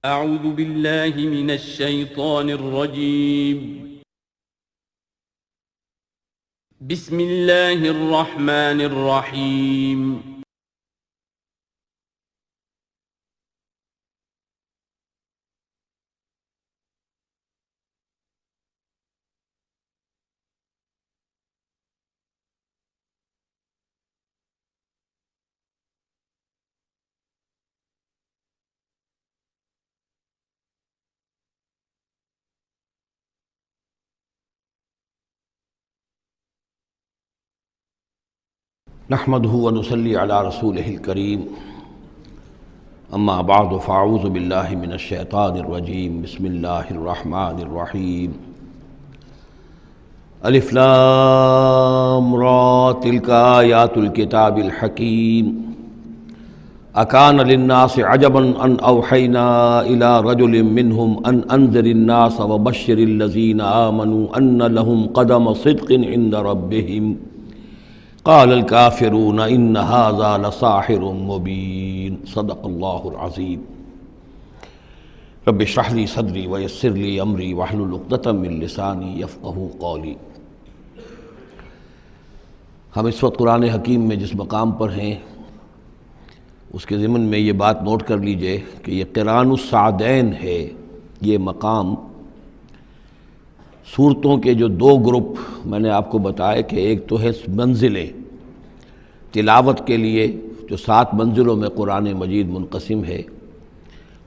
اعوذ باللہ من الشیطان الرجیم بسم اللہ الرحمن الرحیم نحمده ونصلي على رسوله الكريم اما بعد فاعوذ بالله من الشيطان الرجيم بسم الله الرحمن الرحيم الف لام را تلك آيات الكتاب الحكيم أكان للناس عجبا أن أوحينا إلى رجل منهم أن أنذر الناس وبشر الذين آمنوا أن لهم قدم صدق عند ربهم قال الكافرون ان هذا لساحر مبين صدق اللہ العظیم رب اشرح لي صدری ويسر لي امری واحلل عقدۃ من لسانی یفقہوا قولی۔ ہم اس وقت قرآن حکیم میں جس مقام پر ہیں اس کے ضمن میں یہ بات نوٹ کر لیجئے کہ یہ قران السعدین ہے۔ یہ مقام صورتوں کے جو دو گروپ میں نے آپ کو بتایا کہ ایک تو ہے منزلیں تلاوت کے لیے جو 7 منزلوں میں قرآن مجید منقسم ہے،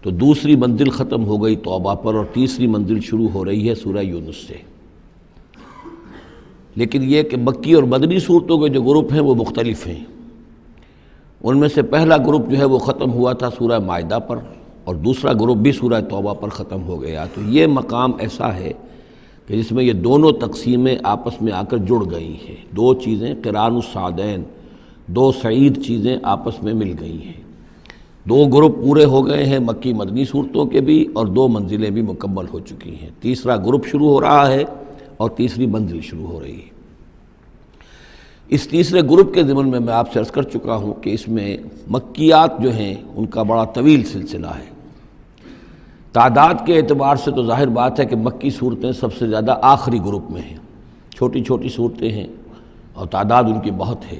تو دوسری منزل ختم ہو گئی توبہ پر اور تیسری منزل شروع ہو رہی ہے سورہ یونس سے۔ لیکن یہ کہ مکی اور مدنی صورتوں کے جو گروپ ہیں وہ مختلف ہیں۔ ان میں سے پہلا گروپ جو ہے وہ ختم ہوا تھا سورہ مائدہ پر، اور دوسرا گروپ بھی سورہ توبہ پر ختم ہو گیا۔ تو یہ مقام ایسا ہے کہ جس میں یہ دونوں تقسیمیں آپس میں آ کر جڑ گئی ہیں۔ دو چیزیں قران السعدین، دو سعید چیزیں آپس میں مل گئی ہیں۔ دو گروپ پورے ہو گئے ہیں مکی مدنی صورتوں کے بھی، اور 2 منزلیں بھی مکمل ہو چکی ہیں۔ تیسرا گروپ شروع ہو رہا ہے اور تیسری منزل شروع ہو رہی ہے۔ اس تیسرے گروپ کے ضمن میں آپ سے عرض کر چکا ہوں کہ اس میں مکیات جو ہیں ان کا بڑا طویل سلسلہ ہے۔ تعداد کے اعتبار سے تو ظاہر بات ہے کہ مکی صورتیں سب سے زیادہ آخری گروپ میں ہیں، چھوٹی چھوٹی صورتیں ہیں اور تعداد ان کی بہت ہے۔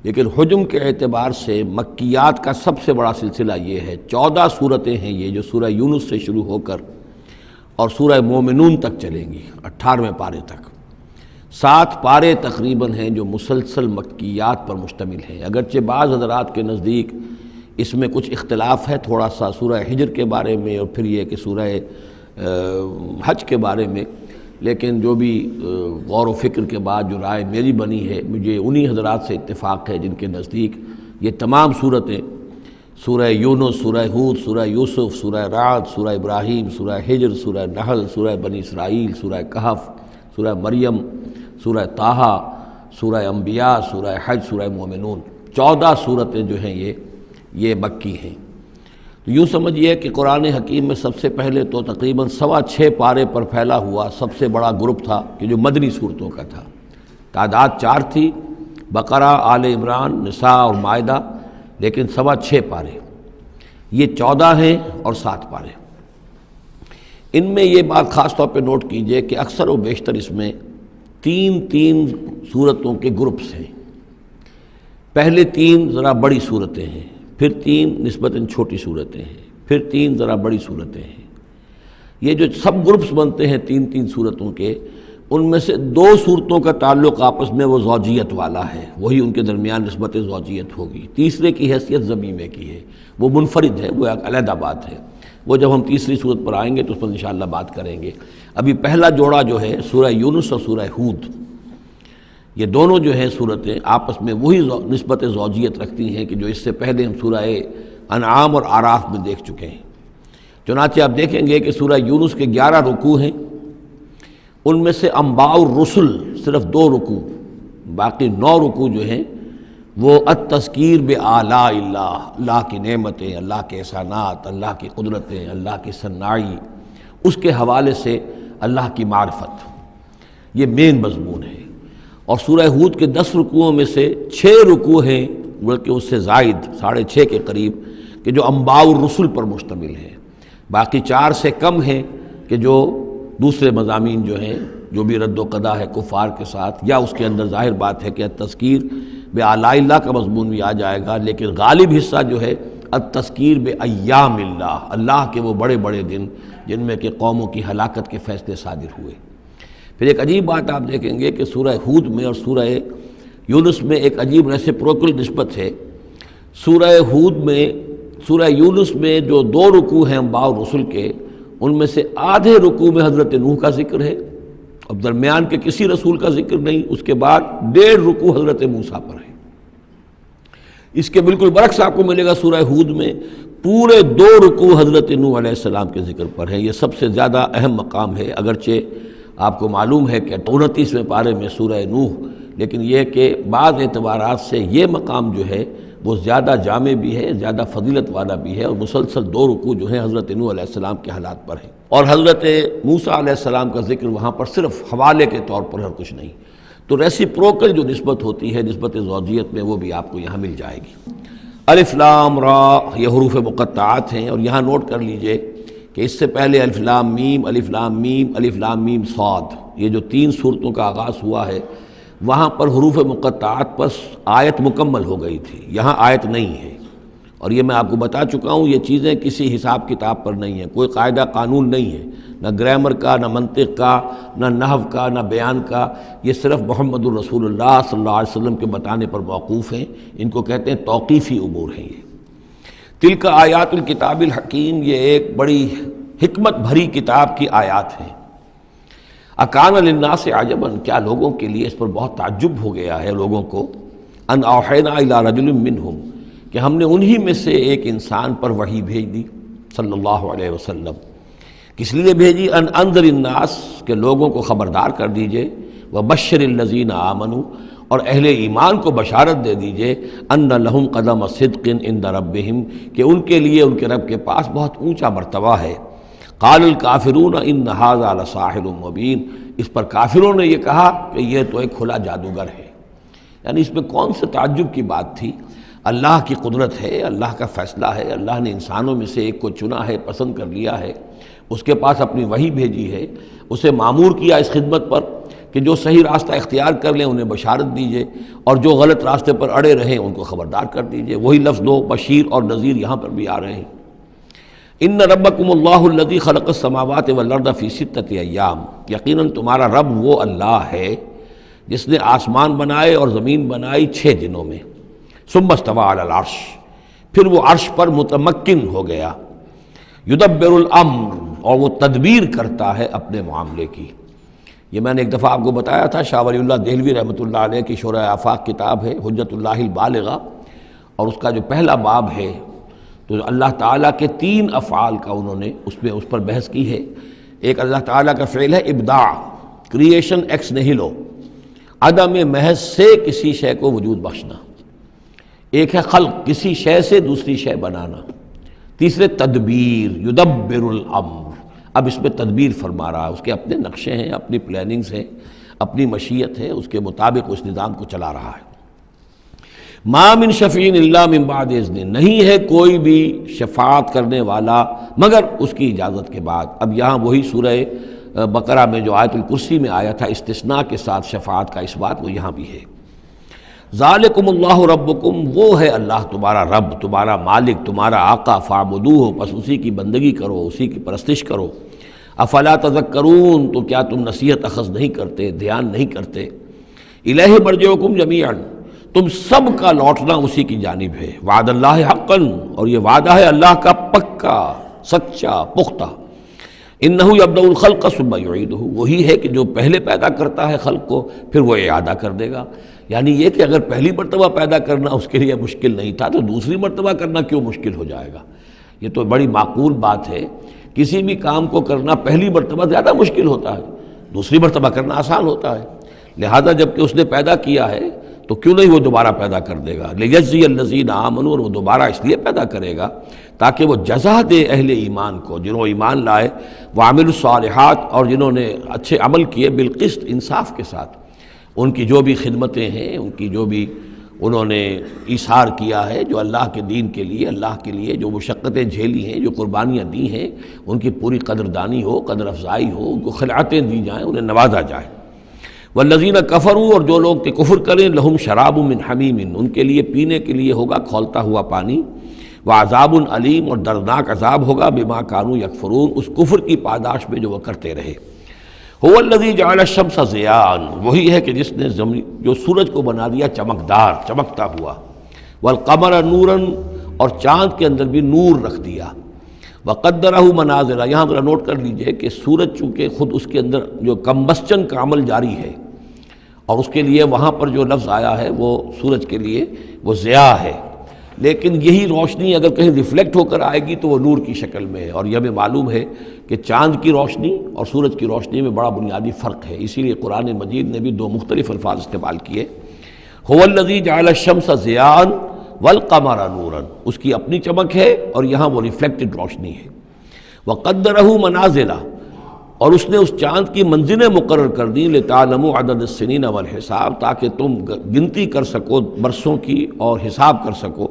لیکن حجم کے اعتبار سے مکیات کا سب سے بڑا سلسلہ یہ ہے۔ 14 صورتیں ہیں یہ جو سورہ یونس سے شروع ہو کر اور سورہ مومنون تک چلیں گی، 18ویں پارے تک۔ 7 پارے تقریباً ہیں جو مسلسل مکیات پر مشتمل ہیں۔ اگرچہ بعض حضرات کے نزدیک اس میں کچھ اختلاف ہے تھوڑا سا سورہ حجر کے بارے میں اور پھر یہ کہ سورہ حج کے بارے میں، لیکن جو بھی غور و فکر کے بعد جو رائے میری بنی ہے، مجھے انہی حضرات سے اتفاق ہے جن کے نزدیک یہ تمام صورتیں سورہ یونس، سورہ ہود، سورہ یوسف، سورہ رعد، سورہ ابراہیم، سورہ حجر، سورہ نحل، سورہ بنی اسرائیل، سورہ کہف، سورہ مریم، سورہ طٰہٰ، سورہ انبیاء، سورہ حج، سورہ مومنون، 14 صورتیں جو ہیں یہ مکی ہیں۔ تو یوں سمجھیے کہ قرآن حکیم میں سب سے پہلے تو تقریباً 6.25 پارے پر پھیلا ہوا سب سے بڑا گروپ تھا کہ جو مدنی صورتوں کا تھا۔ تعداد 4 تھی، بقرہ، آل عمران، نساء اور مائدہ، لیکن 6.25 پارے۔ یہ 14 ہیں اور 7 پارے۔ ان میں یہ بات خاص طور پہ نوٹ کیجئے کہ اکثر و بیشتر اس میں 3 صورتوں کے گروپس ہیں۔ پہلے 3 ذرا بڑی صورتیں ہیں، پھر 3 نسبتاً چھوٹی صورتیں ہیں، پھر 3 ذرا بڑی صورتیں ہیں۔ یہ جو سب گروپس بنتے ہیں 3 صورتوں کے، ان میں سے 2 صورتوں کا تعلق آپس میں وہ زوجیت والا ہے، وہی ان کے درمیان نسبت زوجیت ہوگی۔ تیسرے کی حیثیت ضمیمے کی ہے، وہ منفرد ہے، وہ ایک علیحدہ بات ہے۔ وہ جب ہم تیسری صورت پر آئیں گے تو اس پر انشاءاللہ بات کریں گے۔ ابھی پہلا جوڑا جو ہے سورہ یونس اور سورہ ہود، یہ دونوں جو ہیں صورتیں آپس میں وہی نسبت زوجیت رکھتی ہیں کہ جو اس سے پہلے ہم سورہ انعام اور اعراف میں دیکھ چکے ہیں۔ چنانچہ آپ دیکھیں گے کہ سورہ یونس کے 11 رکوع ہیں، ان میں سے انباء الرسل صرف 2 رکوع، باقی 9 رکوع جو ہیں وہ التذکیر بآلاء اللہ، اللہ کی نعمتیں، اللہ کے احسانات، اللہ کی قدرتیں، اللہ کی صناعی، اس کے حوالے سے اللہ کی معرفت، یہ مین مضمون ہے۔ اور سورہ ہود کے 10 رکوعوں میں سے 6 رکوع ہیں بلکہ اس سے زائد 6.5 کے قریب کہ جو انباء الرسل پر مشتمل ہے، باقی 4 سے کم ہیں کہ جو دوسرے مضامین جو ہیں، جو بھی رد و قضا ہے کفار کے ساتھ، یا اس کے اندر ظاہر بات ہے کہ التذکیر بآلاء اللہ کا مضمون بھی آ جائے گا، لیکن غالب حصہ جو ہے التذکیر بایام اللہ، اللہ کے وہ بڑے بڑے دن جن میں کہ قوموں کی ہلاکت کے فیصلے صادر ہوئے۔ پھر ایک عجیب بات آپ دیکھیں گے کہ سورہ ہود میں اور سورہ یونس میں ایک عجیب ریسیپروکل نسبت ہے۔ سورہ ہود میں، سورہ یونس میں جو 2 رکوع ہیں انبیاء و رسل کے، ان میں سے آدھے رکوع میں حضرت نوح کا ذکر ہے، اب درمیان کے کسی رسول کا ذکر نہیں، اس کے بعد 1.5 رکوع حضرت موسیٰ پر ہے۔ اس کے بالکل برعکس آپ کو ملے گا سورہ ہود میں پورے 2 رکوع حضرت نوح علیہ السلام کے ذکر پر ہیں۔ یہ سب سے زیادہ اہم مقام ہے، اگرچہ آپ کو معلوم ہے کہ 29ویں پارے میں سورہ نوح، لیکن یہ کہ بعض اعتبارات سے یہ مقام جو ہے وہ زیادہ جامع بھی ہے، زیادہ فضیلت والا بھی ہے، اور مسلسل 2 رکوع جو ہیں حضرت نوح علیہ السلام کے حالات پر ہیں، اور حضرت موسیٰ علیہ السلام کا ذکر وہاں پر صرف حوالے کے طور پر اور کچھ نہیں۔ تو ریسیپروکل جو نسبت ہوتی ہے، نسبت زوجیت میں، وہ بھی آپ کو یہاں مل جائے گی۔ الف لام را یہ حروف مقطعات ہیں، اور یہاں نوٹ کر لیجئے کہ اس سے پہلے الف لام میم، الف لام میم، الف لام میم صاد، یہ جو 3 صورتوں کا آغاز ہوا ہے، وہاں پر حروف مقطعات پر آیت مکمل ہو گئی تھی، یہاں آیت نہیں ہے۔ اور یہ میں آپ کو بتا چکا ہوں، یہ چیزیں کسی حساب کتاب پر نہیں ہیں، کوئی قاعدہ قانون نہیں ہے، نہ گرامر کا، نہ منطق کا، نہ نحو کا، نہ بیان کا، یہ صرف محمد الرسول اللہ صلی اللہ علیہ وسلم کے بتانے پر موقوف ہیں، ان کو کہتے ہیں توقیفی امور ہیں۔ یہ تلک آیات الکتاب الحکیم، یہ ایک بڑی حکمت بھری کتاب کی آیات ہیں۔ اکان للناس عجبا، کیا لوگوں کے لیے اس پر بہت تعجب ہو گیا ہے لوگوں کو، ان اوحینا الی رجل منہم، کہ ہم نے انہی میں سے ایک انسان پر وحی بھیج دی صلی اللہ علیہ وسلم۔ کس لیے بھیجی؟ ان انذر الناس، کہ لوگوں کو خبردار کر دیجئے، وبشر الذین آمنوا، اور اہل ایمان کو بشارت دے دیجئے، ان لہم قدم صدق عند ربہم، کہ ان کے لیے ان کے رب کے پاس بہت اونچا مرتبہ ہے۔ قال الکافرون ان ھذا لساحر مبین، اس پر کافروں نے یہ کہا کہ یہ تو ایک کھلا جادوگر ہے۔ یعنی اس میں کون سے تعجب کی بات تھی؟ اللہ کی قدرت ہے، اللہ کا فیصلہ ہے، اللہ نے انسانوں میں سے ایک کو چنا ہے، پسند کر لیا ہے، اس کے پاس اپنی وحی بھیجی ہے، اسے مامور کیا اس خدمت پر کہ جو صحیح راستہ اختیار کر لیں انہیں بشارت دیجئے، اور جو غلط راستے پر اڑے رہیں ان کو خبردار کر دیجئے۔ وہی لفظ دو، بشیر اور نذیر، یہاں پر بھی آ رہے ہیں۔ ان ربکم اللہ الذی خلق السماوات والارض فی 6 ایام، یقیناً تمہارا رب وہ اللہ ہے جس نے آسمان بنائے اور زمین بنائی 6 دنوں میں۔ ثم استوى علی العرش، پھر وہ عرش پر متمکن ہو گیا۔ یدبر الامر، اور وہ تدبیر کرتا ہے اپنے معاملے کی۔ یہ میں نے ایک دفعہ آپ کو بتایا تھا، شاہ ولی اللہ دہلوی رحمۃ اللہ علیہ کی شرح آفاق کتاب ہے حجت اللہ البالغہ، اور اس کا جو پہلا باب ہے تو اللہ تعالیٰ کے 3 افعال کا انہوں نے اس پر بحث کی ہے۔ ایک اللہ تعالیٰ کا فعل ہے ابداع، کریشن ایکس نہیلو، عدم محض سے کسی شے کو وجود بخشنا۔ ایک ہے خلق، کسی شے سے دوسری شے بنانا۔ تیسرے تدبیر، یدبر الامر، اب اس میں تدبیر فرما رہا ہے، اس کے اپنے نقشے ہیں، اپنی پلاننگز ہیں، اپنی مشیت ہے، اس کے مطابق اس نظام کو چلا رہا ہے۔ ما من شفیع الا من بعد اذن، نہیں ہے کوئی بھی شفاعت کرنے والا مگر اس کی اجازت کے بعد۔ اب یہاں وہی سورہ بقرہ میں جو آیت الکرسی میں آیا تھا استثناء کے ساتھ شفاعت کا اس بات، وہ یہاں بھی ہے۔ ذالکم اللہ ربکم، وہ ہے اللہ تمہارا رب، تمہارا مالک، تمہارا آقا، فاعبدوہ، پس اسی کی بندگی کرو، اسی کی پرستش کرو۔ افلا تذکرون، تو کیا تم نصیحت اخذ نہیں کرتے، دھیان نہیں کرتے؟ الیہ مرجعکم جمیعا، تم سب کا لوٹنا اسی کی جانب ہے۔ وعد اللہ حقا، اور یہ وعدہ ہے اللہ کا پکا، سچا، پختہ۔ انہ یبدأ الخلق ثم یعیدہ، وہی ہے کہ جو پہلے پیدا کرتا ہے خلق کو پھر وہ اعادہ کر دے گا۔ یعنی یہ کہ اگر پہلی مرتبہ پیدا کرنا اس کے لیے مشکل نہیں تھا تو دوسری مرتبہ کرنا کیوں مشکل ہو جائے گا؟ یہ تو بڑی معقول بات ہے، کسی بھی کام کو کرنا پہلی مرتبہ زیادہ مشکل ہوتا ہے، دوسری مرتبہ کرنا آسان ہوتا ہے۔ لہذا جب کہ اس نے پیدا کیا ہے تو کیوں نہیں وہ دوبارہ پیدا کر دے گا؟ لیجزی الذین آمنوا، اور وہ دوبارہ اس لیے پیدا کرے گا تاکہ وہ جزا دے اہل ایمان کو، جنہوں ایمان لائے، وعملوا الصالحات، اور جنہوں نے اچھے عمل کیے، بالقسط، انصاف کے ساتھ۔ ان کی جو بھی خدمتیں ہیں، ان کی جو بھی انہوں نے ایثار کیا ہے، جو اللہ کے دین کے لیے، اللہ کے لیے جو مشقتیں جھیلی ہیں، جو قربانیاں دی ہیں، ان کی پوری قدردانی ہو، قدر افزائی ہو، ان کو خلعتیں دی جائیں، انہیں نوازا جائے۔ والذین کفروا، اور جو لوگ کہ کفر کریں، لہم شراب من حمیم، ان کے لیے پینے کے لیے ہوگا کھولتا ہوا پانی، وعذاب علیم، اور دردناک عذاب ہوگا بما کانوا یکفرون، اس کفر کی پاداش میں جو وہ کرتے رہے۔ هو الذی جعل الشمس ضیاء، وہی ہے کہ جس نے جو سورج کو بنا دیا چمکدار، چمکتا ہوا، والقمر نورا، اور چاند کے اندر بھی نور رکھ دیا، وقدرہ منازل، یہاں ذرا نوٹ کر لیجئے کہ سورج چونکہ خود اس کے اندر جو کمبسچن کا عمل جاری ہے، اور اس کے لیے وہاں پر جو لفظ آیا ہے وہ سورج کے لیے وہ ضیاء ہے، لیکن یہی روشنی اگر کہیں ریفلیکٹ ہو کر آئے گی تو وہ نور کی شکل میں ہے، اور یہ ہمیں معلوم ہے کہ چاند کی روشنی اور سورج کی روشنی میں بڑا بنیادی فرق ہے، اسی لیے قرآن مجید نے بھی دو مختلف الفاظ استعمال کیے۔ هو الذی جعل الشمس ضیاء والقمر نورا، اس کی اپنی چمک ہے اور یہاں وہ ریفلیکٹڈ روشنی ہے۔ وقدرہ منازل، اور اس نے اس چاند کی منزلیں مقرر کر دیں، لتعلموا عدد السنین والحساب، تاکہ تم گنتی کر سکو برسوں کی اور حساب کر سکو۔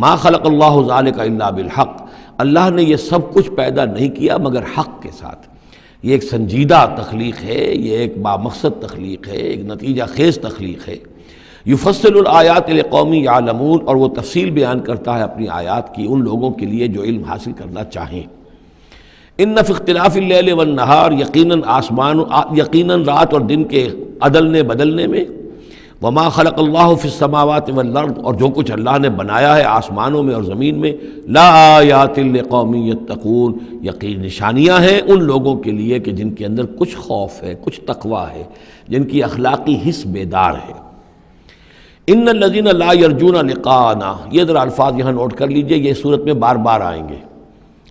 ما خلق اللہ ذلک الا بالحق، اللہ نے یہ سب کچھ پیدا نہیں کیا مگر حق کے ساتھ۔ یہ ایک سنجیدہ تخلیق ہے، یہ ایک بامقصد تخلیق ہے، ایک نتیجہ خیز تخلیق ہے۔ یفصل الآیات لقوم یعلمون، اور وہ تفصیل بیان کرتا ہے اپنی آیات کی ان لوگوں کے لیے جو علم حاصل کرنا چاہیں۔ ان فی اختلاف اللیل والنہار، یقیناً رات اور دن کے عدلنے بدلنے میں، وما خلق اللہ فی السماوات والارض، اور جو کچھ اللہ نے بنایا ہے آسمانوں میں اور زمین میں، لا آیات لقوم یتقون، یقین نشانیاں ہیں ان لوگوں کے لیے کہ جن کے اندر کچھ خوف ہے، کچھ تقوی ہے، جن کی اخلاقی حس بیدار ہے۔ ان الذین لا یرجون لقاءنا، یہ ذرا الفاظ یہاں نوٹ کر لیجئے، یہ صورت میں بار بار آئیں گے۔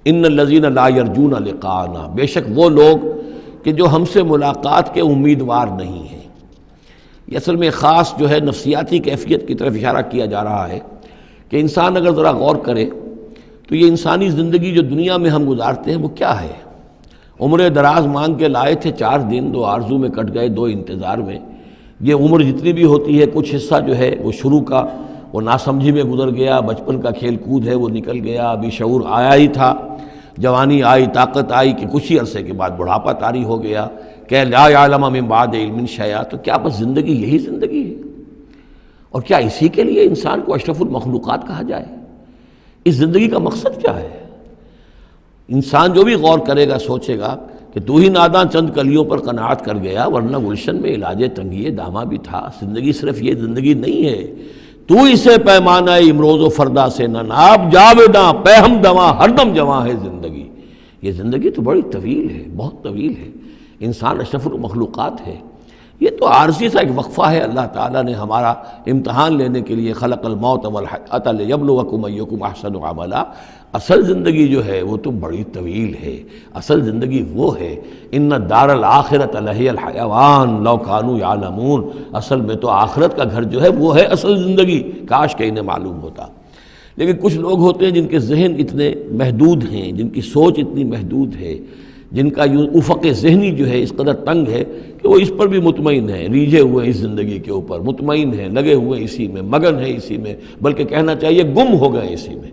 ان الذین لا یرجون لقاءنا، بے شک وہ لوگ کہ جو ہم سے ملاقات کے امیدوار نہیں ہیں۔ یہ اصل میں خاص جو ہے نفسیاتی کیفیت کی طرف اشارہ کیا جا رہا ہے کہ انسان اگر ذرا غور کرے تو یہ انسانی زندگی جو دنیا میں ہم گزارتے ہیں وہ کیا ہے؟ عمر دراز مانگ کے لائے تھے 4 دن، 2 آرزو میں کٹ گئے 2 انتظار میں۔ یہ عمر جتنی بھی ہوتی ہے کچھ حصہ جو ہے وہ شروع کا وہ ناسمجھی میں گزر گیا، بچپن کا کھیل کود ہے وہ نکل گیا، ابھی شعور آیا ہی تھا، جوانی آئی، طاقت آئی کہ کچھ ہی عرصے کے بعد بڑھاپا طاری ہو گیا، کہ لا یعلم من بعد علم شیئا۔ تو کیا بس زندگی یہی زندگی ہے؟ اور کیا اسی کے لیے انسان کو اشرف المخلوقات کہا جائے؟ اس زندگی کا مقصد کیا ہے؟ انسان جو بھی غور کرے گا سوچے گا کہ تو ہی ناداں چند کلیوں پر قناعت کر گیا، ورنہ گلشن میں علاج تنگی دامہ بھی تھا۔ زندگی صرف یہ زندگی نہیں ہے، تو اسے پیمانہ امروز و فردا سے نہ ناب، جاویداں پہ ہم دواں ہر دم جواں ہے زندگی۔ یہ زندگی تو بڑی طویل ہے، بہت طویل ہے، انسان اشرف المخلوقات ہے۔ یہ تو عارضی سا ایک وقفہ ہے، اللہ تعالیٰ نے ہمارا امتحان لینے کے لیے خلق الموت والحیاۃ لیبلوکم ایکم احسن عملا۔ اصل زندگی جو ہے وہ تو بڑی طویل ہے، اصل زندگی وہ ہے ان الدار الآخرۃ لہی الحیوان لو کانوا یعلمون، اصل میں تو آخرت کا گھر جو ہے وہ ہے اصل زندگی، کاش کہ انہیں معلوم ہوتا۔ لیکن کچھ لوگ ہوتے ہیں جن کے ذہن اتنے محدود ہیں، جن کی سوچ اتنی محدود ہے، جن کا افق ذہنی جو ہے اس قدر تنگ ہے کہ وہ اس پر بھی مطمئن ہیں، ریجھے ہوئے اس زندگی کے اوپر مطمئن ہیں، لگے ہوئے اسی میں، مگن ہے اسی میں، بلکہ کہنا چاہیے گم ہو گئے اسی میں۔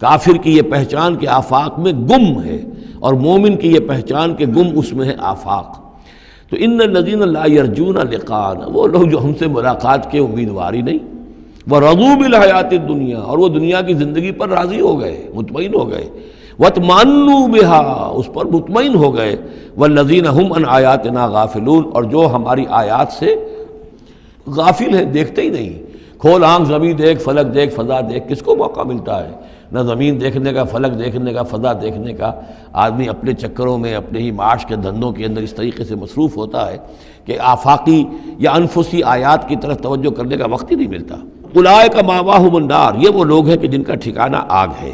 کافر کی یہ پہچان کہ آفاق میں گم ہے، اور مومن کی یہ پہچان کہ گم اس میں ہے آفاق۔ تو ان الذین لا یرجون لقاءنا، وہ لوگ جو ہم سے ملاقات کے امیدوار ہی نہیں، ورضوا بالحیات الدنیا، اور وہ دنیا کی زندگی پر راضی ہو گئے، مطمئن ہو گئے، وَاطْمَأَنُّوا بِهَا، اس پر مطمئن ہو گئے، وَالَّذِينَ هُمْ عَنْ آیَاتِنَا غَافِلُونَ، اور جو ہماری آیات سے غافل ہیں، دیکھتے ہی نہیں۔ کھول آنکھ، زمین دیکھ، فلک دیکھ، فضا دیکھ، کس کو موقع ملتا ہے؟ نہ زمین دیکھنے کا، فلک دیکھنے کا، فضا دیکھنے کا۔ آدمی اپنے چکروں میں، اپنے ہی معاش کے دھندوں کے اندر اس طریقے سے مصروف ہوتا ہے کہ آفاقی یا انفسی آیات کی طرف توجہ کرنے کا وقت ہی نہیں ملتا۔ اولئک مأواہم النار، یہ وہ لوگ ہیں کہ جن کا ٹھکانہ آگ ہے۔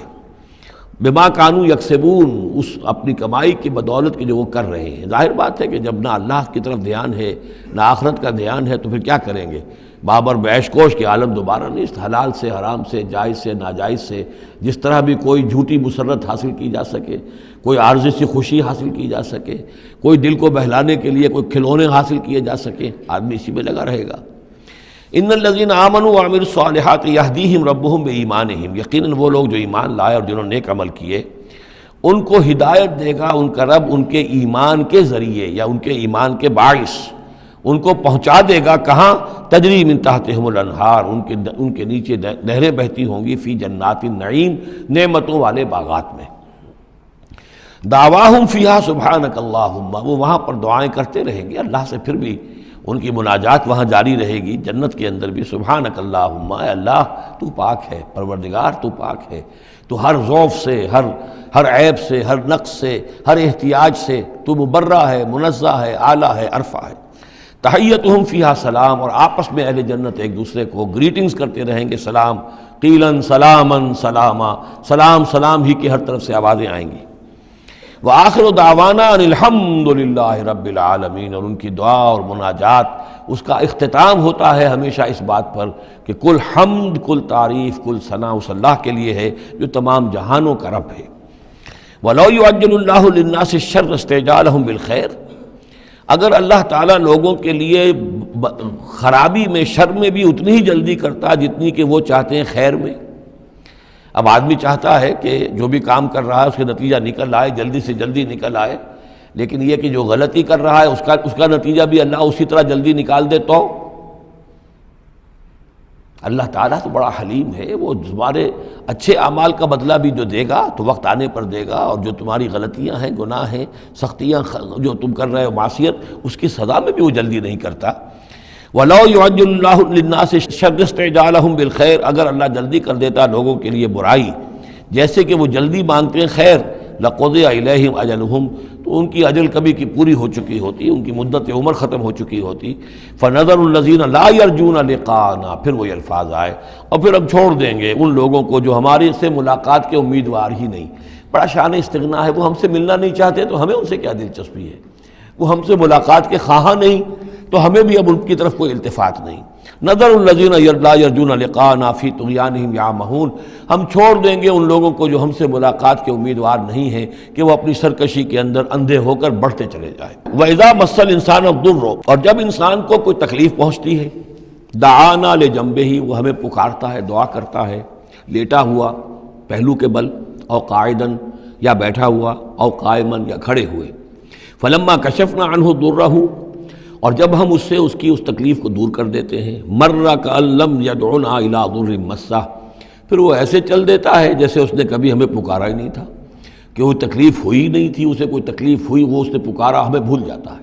بما کانوا یکسبون، اس اپنی کمائی کی بدولت کے جو وہ کر رہے ہیں۔ ظاہر بات ہے کہ جب نہ اللہ کی طرف دھیان ہے نہ آخرت کا دھیان ہے تو پھر کیا کریں گے؟ بابر بیش کوش کے عالم دوبارہ نہیں، حلال سے، حرام سے، جائز سے، ناجائز سے، جس طرح بھی کوئی جھوٹی مسرت حاصل کی جا سکے، کوئی عارضی سی خوشی حاصل کی جا سکے، کوئی دل کو بہلانے کے لیے کوئی کھلونے حاصل کیے جا سکے، آدمی اسی میں لگا رہے گا۔ ان الذین آمنوا وعملوا الصالحات یہدیہم ربہم بایمانہم، یقیناً وہ لوگ جو ایمان لائے اور جنہوں نے نیک عمل کیے ان کو ہدایت دے گا ان کا رب ان کے ایمان کے ذریعے یا ان کے ایمان کے باعث، ان کو پہنچا دے گا کہاں؟ تجری من تحتہم الانہار، ان کے نیچے نہریں بہتی ہوں گی، فی جنات النعیم، نعمتوں والے باغات میں۔ دعواہم فیہا سبحانک اللہم، وہ وہاں پر دعائیں کرتے رہیں گے اللہ سے، پھر بھی ان کی مناجات وہاں جاری رہے گی، جنت کے اندر بھی سبحانک اللہم، اے اللہ تو پاک ہے، پروردگار تو پاک ہے، تو ہر ضعف سے، ہر عیب سے، ہر نقص سے، ہر احتیاج سے تو مبرہ ہے، منزہ ہے، اعلیٰ ہے، عرفہ ہے۔ تحیتہم فیہا سلام، اور آپس میں اہل جنت ایک دوسرے کو گریٹنگز کرتے رہیں گے، سلام، قیلاً سلاماً سلاما، سلام سلام ہی کی ہر طرف سے آوازیں آئیں گی۔ وآخر دعوانا ان الحمد للہ رب العالمین، اور ان کی دعا اور مناجات اس کا اختتام ہوتا ہے ہمیشہ اس بات پر کہ کل حمد، کل تعریف، کل ثنا اس اللہ کے لیے ہے جو تمام جہانوں کا رب ہے۔ وَلَوْ يُعَجِّلُ اللَّهُ لِلنَّاسِ الشَّرَّ اسْتِعْجَالَهُم بِالْخَيْرِ، اگر اللہ تعالیٰ لوگوں کے لیے خرابی میں، شر میں بھی اتنی ہی جلدی کرتا جتنی کہ وہ چاہتے ہیں خیر میں۔ اب آدمی چاہتا ہے کہ جو بھی کام کر رہا ہے اس کا نتیجہ نکل آئے، جلدی سے جلدی نکل آئے، لیکن یہ کہ جو غلطی کر رہا ہے اس کا نتیجہ بھی اللہ اسی طرح جلدی نکال دے تو اللہ تعالیٰ تو بڑا حلیم ہے، وہ تمہارے اچھے اعمال کا بدلہ بھی جو دے گا تو وقت آنے پر دے گا، اور جو تمہاری غلطیاں ہیں، گناہ ہیں، سختیاں جو تم کر رہے ہو، معصیت، اس کی سزا میں بھی وہ جلدی نہیں کرتا۔ وَلَوْ يُعَجِّلُ اللَّهُ لِلنَّاسِ الشَّرَّ اسْتِعْجَالَهُم بِالْخَيْرِ، اگر اللہ جلدی کر دیتا لوگوں کے لیے برائی جیسے کہ وہ جلدی مانگتے ہیں خیر، لَقُضِيَ إِلَيْهِمْ أَجَلُهُمْ، تو ان کی اجل کبھی کی پوری ہو چکی ہوتی، ان کی مدت عمر ختم ہو چکی ہوتی۔ فَنَذَرُ الَّذِينَ لَا يَرْجُونَ لِقَاءَنَا، پھر وہ الفاظ آئے، اور پھر ہم چھوڑ دیں گے ان لوگوں کو جو ہمارے سے ملاقات کے امیدوار ہی نہیں۔ بڑا شان استغنا ہے، وہ ہم سے ملنا نہیں چاہتے تو ہمیں ان سے کیا دلچسپی ہے، وہ ہم سے ملاقات کے خواہاں نہیں تو ہمیں بھی اب ان کی طرف کوئی التفات نہیں۔ نظر الذین لا یرجون لقاءنا فی طغیانہم یعمہون، ہم چھوڑ دیں گے ان لوگوں کو جو ہم سے ملاقات کے امیدوار نہیں ہیں کہ وہ اپنی سرکشی کے اندر اندھے ہو کر بڑھتے چلے جائیں۔ وَإِذَا مَسَّ الْإِنسَانَ الضُّرُّ، اور جب انسان کو کوئی تکلیف پہنچتی ہے، دعانا لجنبہ، وہ ہمیں پکارتا ہے، دعا کرتا ہے، لیٹا ہوا پہلو کے بل، او قاعدن، یا بیٹھا ہوا، او قائمن، یا کھڑے ہوئے۔ فلما کشفنا عنہ ضرہ، اور جب ہم اس سے اس کی اس تکلیف کو دور کر دیتے ہیں، مر کأن لم یدعنا الی ضر مسہ، پھر وہ ایسے چل دیتا ہے جیسے اس نے کبھی ہمیں پکارا ہی نہیں تھا، کہ وہ تکلیف ہوئی نہیں تھی، اسے کوئی تکلیف ہوئی، وہ اس نے پکارا، ہمیں بھول جاتا ہے۔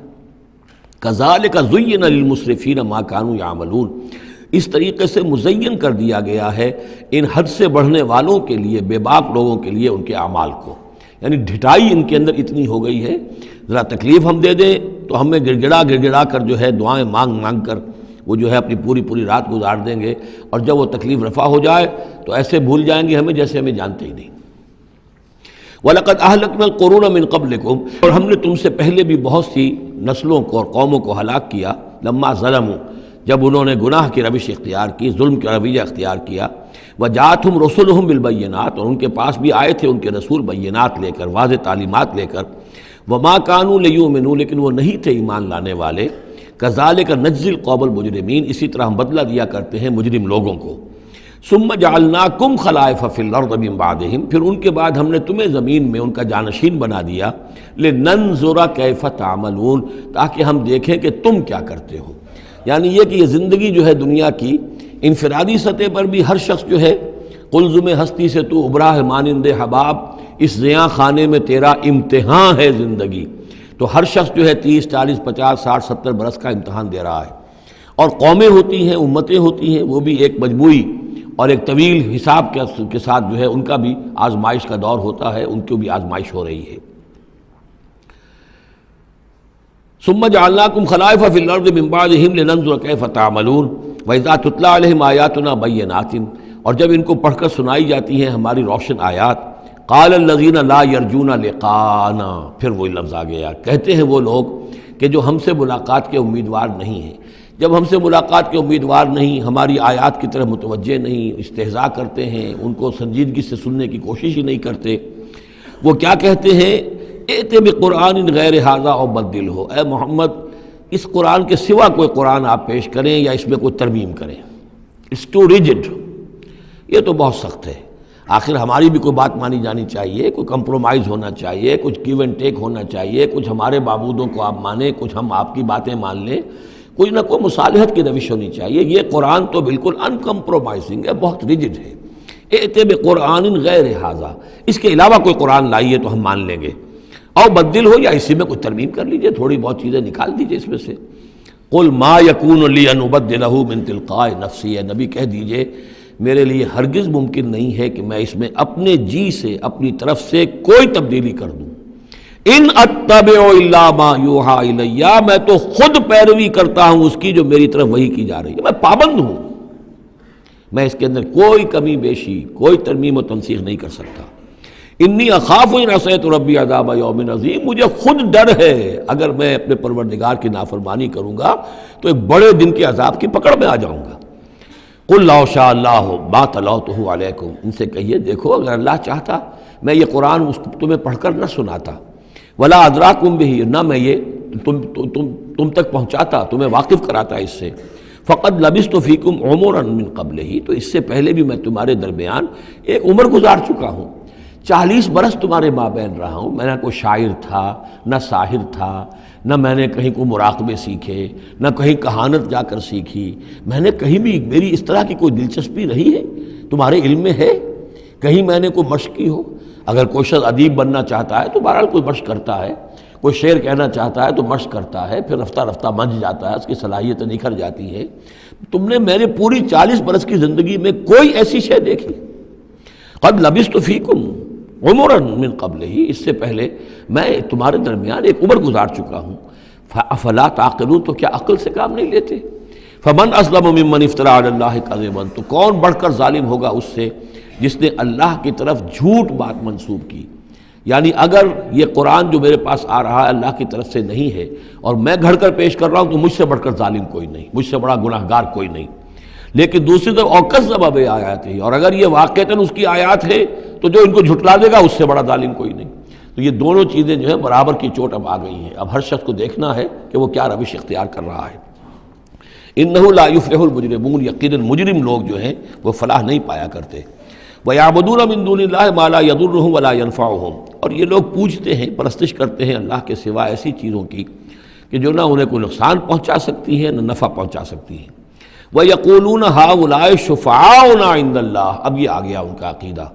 کذالک زین للمسرفین ما کانوا یعملون، اس طریقے سے مزین کر دیا گیا ہے ان حد سے بڑھنے والوں کے لیے، بے باک لوگوں کے لیے، ان کے اعمال کو، یعنی ڈھٹائی ان کے اندر اتنی ہو گئی ہے، ذرا تکلیف ہم دے دیں تو ہمیں گڑ گڑا کر جو ہے دعائیں مانگ کر وہ جو ہے اپنی پوری رات گزار دیں گے، اور جب وہ تکلیف رفع ہو جائے تو ایسے بھول جائیں گے ہمیں جیسے ہمیں جانتے ہی نہیں۔ وَلَقَدْ أَهْلَكْنَا الْقُرُونَ مِن قَبْلِكُمْ، اور ہم نے تم سے پہلے بھی بہت سی نسلوں کو اور قوموں کو ہلاک کیا، لما ظلموا، جب انہوں نے گناہ کی روش اختیار کی، ظلم کا رویہ اختیار کیا، وجاءتهم رسلهم بالبینات، اور ان کے پاس بھی آئے تھے ان کے رسول بینات لے کر، واضح تعلیمات لے کر، وما كانوا ليؤمنوا، لیکن وہ نہیں تھے ایمان لانے والے، كذلك نجزي القوم المجرمین، اسی طرح ہم بدلہ دیا کرتے ہیں مجرم لوگوں کو۔ ثم جعلناكم خلائف في الارض من بعدهم، پھر ان کے بعد ہم نے تمہیں زمین میں ان کا جانشین بنا دیا، لننظر كيف تعملون، تاکہ ہم دیکھیں کہ تم کیا کرتے ہو۔ یعنی یہ کہ یہ زندگی جو ہے دنیا کی انفرادی سطح پر بھی ہر شخص جو ہے قلزم ہستی سے تو ابرا ہے مانند حباب، اس زیاں خانے میں تیرا امتحان ہے زندگی، تو ہر شخص جو ہے 30 40 50 60 70 برس کا امتحان دے رہا ہے، اور قومیں ہوتی ہیں، امتیں ہوتی ہیں، وہ بھی ایک مجموعی اور ایک طویل حساب کے ساتھ جو ہے ان کا بھی آزمائش کا دور ہوتا ہے، ان کی بھی آزمائش ہو رہی ہے۔ ثم جعلناكم خلائف في الارض من بعدهم لننظر كيف تعملون واذا تتلى عليهم آیاتنا بینات، اور جب ان کو پڑھ کر سنائی جاتی ہیں ہماری روشن آیات، قال الذين لا يرجون لقاءنا، پھر وہی لفظ آ گیا، کہتے ہیں وہ لوگ کہ جو ہم سے ملاقات کے امیدوار نہیں ہیں، جب ہم سے ملاقات کے امیدوار نہیں، ہماری آیات کی طرف متوجہ نہیں، استہزاء کرتے ہیں، ان کو سنجیدگی سے سننے کی کوشش ہی نہیں کرتے، وہ کیا کہتے ہیں، ائت بقرآن غیر ھذا او بدلہ، اے محمد اس قرآن کے سوا کوئی قرآن آپ پیش کریں یا اس میں کوئی ترمیم کریں. اٹس ٹو ریجڈ، یہ تو بہت سخت ہے. آخر ہماری بھی کوئی بات مانی جانی چاہیے، کوئی کمپرومائز ہونا چاہیے، کچھ گیو اینڈ ٹیک ہونا چاہیے، کچھ ہمارے معبودوں کو آپ مانیں، کچھ ہم آپ کی باتیں مان لیں، کوئی نہ کوئی مصالحت کی روش ہونی چاہیے. یہ قرآن تو بالکل ان کمپرومائزنگ ہے، بہت ریجڈ ہے. ائت بقرآن غیر ھذا، اس کے علاوہ کوئی قرآن لائیے تو ہم مان لیں گے. او بدل ہو، یا اسی میں کوئی ترمیم کر لیجئے، تھوڑی بہت چیزیں نکال دیجئے اس میں سے. قل ما یکون لی ان ابدلہ من تلقاء نفسی، اے نبی کہہ دیجئے میرے لیے ہرگز ممکن نہیں ہے کہ میں اس میں اپنے جی سے، اپنی طرف سے کوئی تبدیلی کر دوں. ان اتبع الا ما یوحی الی، میں تو خود پیروی کرتا ہوں اس کی جو میری طرف وحی کی جا رہی ہے. میں پابند ہوں، میں اس کے اندر کوئی کمی بیشی، کوئی ترمیم و تنسیخ نہیں کر سکتا. انی اخاف ان عصیت ربی عذاب یوم عظیم، مجھے خود ڈر ہے اگر میں اپنے پروردگار کی نافرمانی کروں گا تو ایک بڑے دن کے عذاب کی پکڑ میں آ جاؤں گا. قل لو شاء اللہ ما تلوتہ علیکم، ان سے کہیے دیکھو اگر اللہ چاہتا میں یہ قرآن تمہیں پڑھ کر نہ سناتا، ولا ادراکم بہ، نہ میں یہ تم تک پہنچاتا، تمہیں واقف کراتا اس سے. فقد لبثت فیکم عمرا من قبلہ، تو اس سے پہلے بھی میں تمہارے درمیان ایک عمر گزار چکا ہوں. 40 برس تمہارے مابین رہا ہوں. میں نہ کوئی شاعر تھا، نہ ساحر تھا، نہ میں نے کہیں کوئی مراقبے سیکھے، نہ کہیں کہانت جا کر سیکھی. میں نے کہیں بھی، میری اس طرح کی کوئی دلچسپی رہی ہے تمہارے علم میں ہے؟ کہیں میں نے کوئی مشق کی ہو؟ اگر کوئی شخص ادیب بننا چاہتا ہے تو بہرحال کوئی مشق کرتا ہے، کوئی شعر کہنا چاہتا ہے تو مشق کرتا ہے، پھر رفتہ رفتہ منجھ جاتا ہے، اس کی صلاحیتیں نکھر جاتی ہیں. تم نے میرے پوری 40 برس کی زندگی میں کوئی ایسی شے دیکھی؟ قد لبثت فیکم عمرا من قبلہ، اس سے پہلے میں تمہارے درمیان ایک عمر گزار چکا ہوں. افلا تعقلون، تو کیا عقل سے کام نہیں لیتے؟ فمن اسلم ممن افتری علی اللہ کذبا، تو کون بڑھ کر ظالم ہوگا اس سے جس نے اللہ کی طرف جھوٹ بات منسوب کی. یعنی اگر یہ قرآن جو میرے پاس آ رہا ہے اللہ کی طرف سے نہیں ہے اور میں گھڑ کر پیش کر رہا ہوں تو مجھ سے بڑھ کر ظالم کوئی نہیں، مجھ سے بڑا گناہ گار کوئی نہیں. لیکن دوسری طرف اوکذب بآیاتہ، اور اگر یہ واقعتاً اس کی آیات ہے تو جو ان کو جھٹلا دے گا اس سے بڑا ظالم کوئی نہیں. تو یہ دونوں چیزیں جو ہیں برابر کی چوٹ اب آ گئی ہیں. اب ہر شخص کو دیکھنا ہے کہ وہ کیا روش اختیار کر رہا ہے. انہ لا یفلح المجرمون، یقیناً مجرم لوگ جو ہیں وہ فلاح نہیں پایا کرتے. وَيَعْبُدُونَ مِن دُونِ اللَّهِ مَا لَا يَضُرُّهُمْ وَلَا يَنفَعُهُمْ، اور یہ لوگ پوجتے ہیں، پرستش کرتے ہیں اللہ کے سوا ایسی چیزوں کی کہ جو نہ انہیں کوئی نقصان پہنچا سکتی ہیں نہ نفع پہنچا سکتی ہیں. وَيَقُولُونَ هَؤُلَاءِ شُفَعَاؤُنَا عِندَ اللَّهِ، اب یہ آ گیا ان کا عقیدہ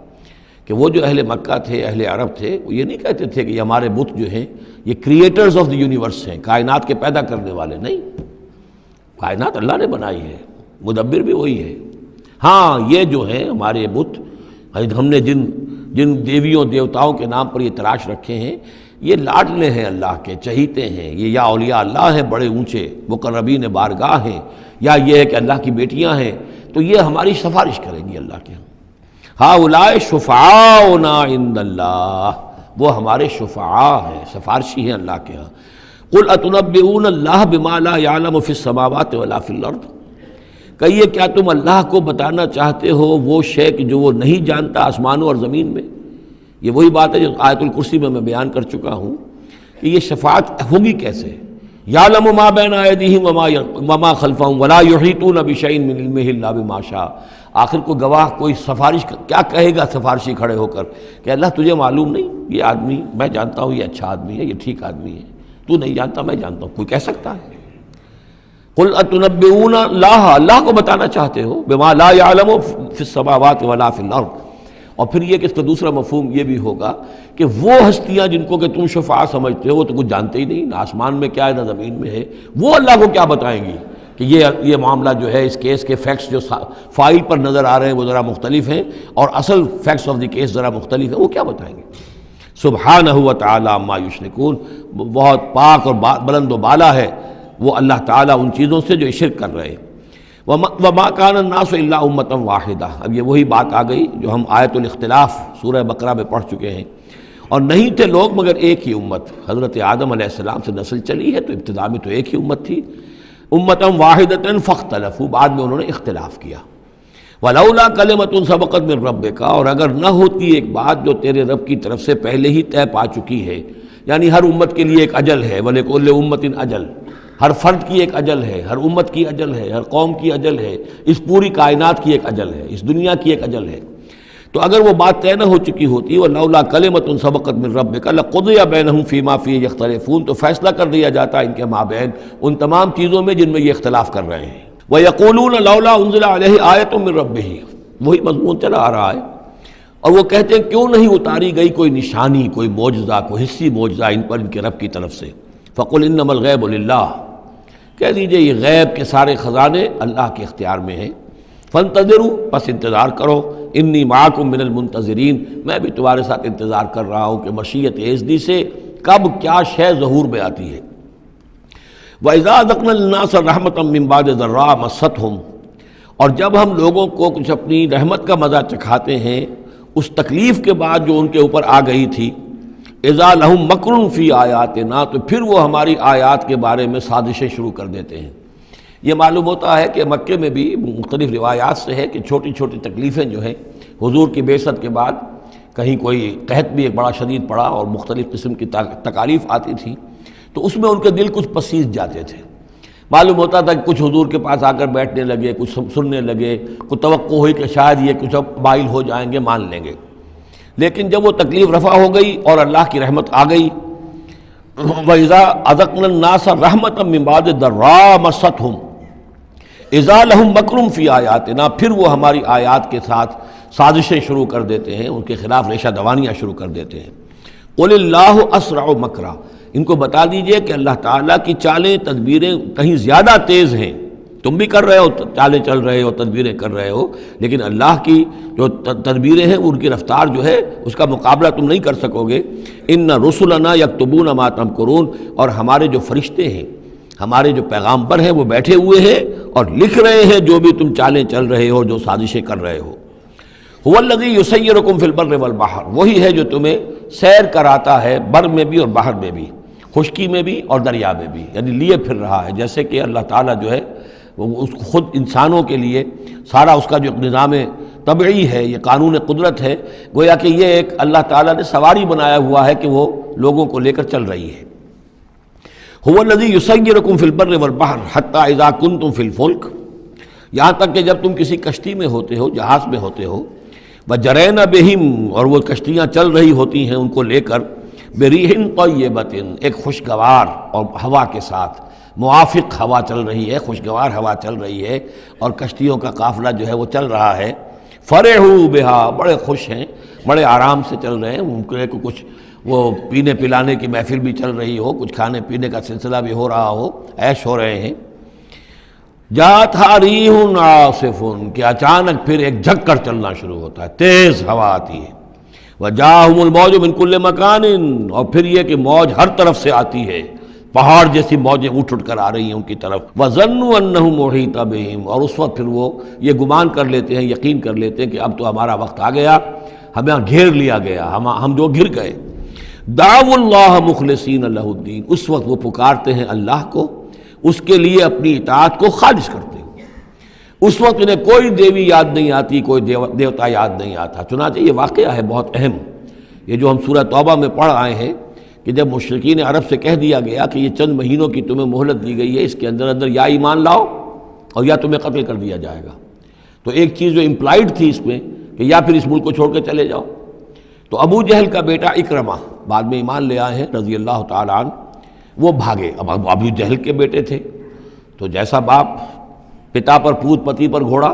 کہ وہ جو اہل مکہ تھے، اہل عرب تھے، وہ یہ نہیں کہتے تھے کہ یہ ہمارے بت جو ہیں یہ کریٹرز آف دی یونیورس ہیں، کائنات کے پیدا کرنے والے. نہیں، کائنات اللہ نے بنائی ہے، مدبر بھی وہی ہے. ہاں یہ جو ہیں ہمارے بت، ہم نے جن دیویوں دیوتاؤں کے نام پر یہ تراش رکھے ہیں، یہ لاڈلے ہیں اللہ کے، چہیتے ہیں. یہ یا اولیاء اللہ ہیں بڑے اونچے، مقربین بارگاہ ہیں، یا یہ ہے کہ اللہ کی بیٹیاں ہیں، تو یہ ہماری سفارش کریں گی اللہ کے. ہؤلاء شفعاؤنا عند اللہ، وہ ہمارے شفعاء ہیں، سفارشی ہیں اللہ کے ہاں. قل اتنبئون اللہ بما لا يعلم فی السماوات ولا فی الارض، کہیے کیا تم اللہ کو بتانا چاہتے ہو وہ شے کہ جو وہ نہیں جانتا آسمانوں اور زمین میں؟ یہ وہی بات ہے جو آیت الکرسی میں بیان کر چکا ہوں کہ یہ شفاعت ہوگی کیسے. یعلم ما بین ایدیہم وما خلفہم ولا یحیطون بشیء من علمہ الا بما شاء. آخر کو گواہ کوئی سفارش کیا کہے گا سفارشی کھڑے ہو کر کہ اللہ تجھے معلوم نہیں، یہ آدمی میں جانتا ہوں، یہ اچھا آدمی ہے، یہ ٹھیک آدمی ہے، تو نہیں جانتا میں جانتا ہوں. کوئی کہہ سکتا ہے؟ قل اتنبئون اللہ، اللہ کو بتانا چاہتے ہو بما لا يعلم فی السماوات ولا فی الارض. اور پھر یہ کہ اس کا دوسرا مفہوم یہ بھی ہوگا کہ وہ ہستیاں جن کو کہ تم شفاع سمجھتے ہو وہ تو کچھ جانتے ہی نہیں، نہ آسمان میں کیا ہے نہ زمین میں ہے، وہ اللہ کو کیا بتائیں گی کہ یہ معاملہ جو ہے اس کیس کے فیکٹس جو فائل پر نظر آ رہے ہیں وہ ذرا مختلف ہیں اور اصل فیکٹس آف دی کیس ذرا مختلف ہیں، وہ کیا بتائیں گے؟ سبحانہ و تعالی عما یشرکون، بہت پاک اور بلند و بالا ہے وہ اللہ تعالیٰ ان چیزوں سے جو شرک کر رہے ہیں. وما کان الناس الا امۃ واحدہ، اب یہ وہی بات آ گئی جو ہم آیت الاختلاف سورہ بقرہ میں پڑھ چکے ہیں. اور نہیں تھے لوگ مگر ایک ہی امت، حضرت آدم علیہ السلام سے نسل چلی ہے تو ابتدا میں تو ایک ہی امت تھی. امۃ واحدۃ فاختلفوا، بعد میں انہوں نے اختلاف کیا. ولولا کلمۃ سبقت من ربک، اور اگر نہ ہوتی ایک بات جو تیرے رب کی طرف سے پہلے ہی طے پا چکی ہے، یعنی ہر امت کے لیے ایک اجل ہے، ولکل امۃ اجل، ہر فرد کی ایک اجل ہے، ہر امت کی اجل ہے، ہر قوم کی اجل ہے، اس پوری کائنات کی ایک اجل ہے، اس دنیا کی ایک اجل ہے۔ تو اگر وہ بات طے نہ ہو چکی ہوتی وَلَوْلَا كَلِمَةٌ سَبَقَتْ مِن رَبِّكَ لَقُضِيَ بَيْنَهُمْ فِي مَا فِيهِ يَخْتَلِفُونَ، تو فیصلہ کر دیا جاتا ان کے مابین ان تمام چیزوں میں جن میں یہ اختلاف کر رہے ہیں۔ وَيَقُولُونَ لَوْلَا أُنزِلَ عَلَيْهِ آيَةٌ مِّن رَبِّهِ، وہی مضمون چلا آ رہا ہے، اور وہ کہتے ہیں کیوں نہیں اتاری گئی کوئی نشانی، کوئی معجزہ، کوئی حصی معجزہ ان پر ان کے رب کی طرف سے۔ فَقُلْ إِنَّمَا الْغَيْبُ لِلَّهِ، کہہ دیجئے یہ غیب کے سارے خزانے اللہ کے اختیار میں ہیں۔ فَانْتَظِرُوا، پس انتظار کرو، انی معکم من المنتظرین، میں بھی تمہارے ساتھ انتظار کر رہا ہوں کہ مشیت ایزدی سے کب کیا شے ظہور میں آتی ہے۔ وَإِذَا أَذَقْنَا النَّاسَ رَحْمَةً مِّن بَعْدِ ضَرَّاءَ مَسَّتْهُمْ، اور جب ہم لوگوں کو کچھ اپنی رحمت کا مزہ چکھاتے ہیں اس تکلیف کے بعد جو ان کے اوپر آ گئی تھی، اذا لہم مکر فی آیاتنا، تو پھر وہ ہماری آیات کے بارے میں سازشیں شروع کر دیتے ہیں۔ یہ معلوم ہوتا ہے کہ مکے میں بھی مختلف روایات سے ہے کہ چھوٹی چھوٹی تکلیفیں جو ہیں حضور کی بعثت کے بعد، کہیں کوئی قحط بھی ایک بڑا شدید پڑا اور مختلف قسم کی تکالیف آتی تھی، تو اس میں ان کے دل کچھ پسیج جاتے تھے۔ معلوم ہوتا تھا کہ کچھ حضور کے پاس آ کر بیٹھنے لگے، کچھ سننے لگے، کوئی توقع ہوئی کہ شاید یہ کچھ اب مائل ہو جائیں گے، مان لیں گے۔ لیکن جب وہ تکلیف رفع ہو گئی اور اللہ کی رحمت آ گئی، وَإِذَا أَذَقْنَا النَّاسَ رَحْمَةً مِّن بَعْدِ ضَرَّاءَ مَسَّتْهُمْ اذا لہم مکر فی آیاتنا، پھر وہ ہماری آیات کے ساتھ سازشیں شروع کر دیتے ہیں، ان کے خلاف ریشہ دوانیاں شروع کر دیتے ہیں۔ قل اللہ اسرع مکرا، ان کو بتا دیجئے کہ اللہ تعالیٰ کی چالیں تدبیریں کہیں زیادہ تیز ہیں۔ تم بھی کر رہے ہو، چالیں چل رہے ہو، تدبیریں کر رہے ہو، لیکن اللہ کی جو تدبیریں ہیں ان کی رفتار جو ہے اس کا مقابلہ تم نہیں کر سکو گے۔ ان رسلنا یکتبون ما تمکرون، اور ہمارے جو فرشتے ہیں، ہمارے جو پیغامبر ہیں وہ بیٹھے ہوئے ہیں اور لکھ رہے ہیں جو بھی تم چالیں چل رہے ہو، جو سازشیں کر رہے ہو۔ هو الذی یسیرکم فی البر والبحر، وہی ہے جو تمہیں سیر کراتا ہے بر میں بھی اور بحر میں بھی، خشکی میں بھی اور دریا میں بھی، یعنی لیے پھر رہا ہے۔ جیسے کہ اللہ تعالیٰ جو ہے وہ اس خود انسانوں کے لیے سارا اس کا جو نظام طبعی ہے، یہ قانون قدرت ہے، گویا کہ یہ ایک اللہ تعالیٰ نے سواری بنایا ہوا ہے کہ وہ لوگوں کو لے کر چل رہی ہے۔ هو الذی یسیرکم فی البر والبحر حتی اذا کنتم فی الفلک، یہاں تک کہ جب تم کسی کشتی میں ہوتے ہو، جہاز میں ہوتے ہو، وجرین بہم، اور وہ کشتیاں چل رہی ہوتی ہیں ان کو لے کر، بریح طیبۃ، ایک خوشگوار اور ہوا کے ساتھ، موافق ہوا چل رہی ہے، خوشگوار ہوا چل رہی ہے، اور کشتیوں کا قافلہ جو ہے وہ چل رہا ہے۔ فرحوا بہا، بڑے خوش ہیں، بڑے آرام سے چل رہے ہیں، ممکن کو کچھ وہ پینے پلانے کی محفل بھی چل رہی ہو، کچھ کھانے پینے کا سلسلہ بھی ہو رہا ہو، عیش ہو رہے ہیں۔ جاتھا ریح عاصف، کہ اچانک پھر ایک جھک کر چلنا شروع ہوتا ہے، تیز ہوا آتی ہے۔ وجاءہم الموج من کل مکان، اور پھر یہ کہ موج ہر طرف سے آتی ہے، پہاڑ جیسی موجیں اٹھ کر آ رہی ہیں ان کی طرف۔ وظنوا انہ محیط بہم، اور اس وقت پھر وہ یہ گمان کر لیتے ہیں، یقین کر لیتے ہیں کہ اب تو ہمارا وقت آ گیا، ہمیں گھیر لیا گیا، ہم جو گر گئے۔ دعوا اللہ مخلصین لہ الدین، اس وقت وہ پکارتے ہیں اللہ کو، اس کے لیے اپنی اطاعت کو خالص کرتے ہیں۔ اس وقت انہیں کوئی دیوی یاد نہیں آتی، کوئی دیوتا یاد نہیں آتا۔ چنانچہ یہ واقعہ ہے بہت اہم، یہ جو ہم سورہ توبہ میں پڑھ آئے ہیں کہ جب مشرکین عرب سے کہہ دیا گیا کہ یہ چند مہینوں کی تمہیں مہلت دی گئی ہے، اس کے اندر اندر یا ایمان لاؤ اور یا تمہیں قتل کر دیا جائے گا، تو ایک چیز جو امپلائڈ تھی اس میں کہ یا پھر اس ملک کو چھوڑ کے چلے جاؤ۔ تو ابو جہل کا بیٹا اکرمہ بعد میں ایمان لے آئے ہیں رضی اللہ تعالیٰ عنہ، وہ بھاگے۔ اب ابو جہل کے بیٹے تھے تو جیسا باپ پتا پر پوت پتی پر گھوڑا،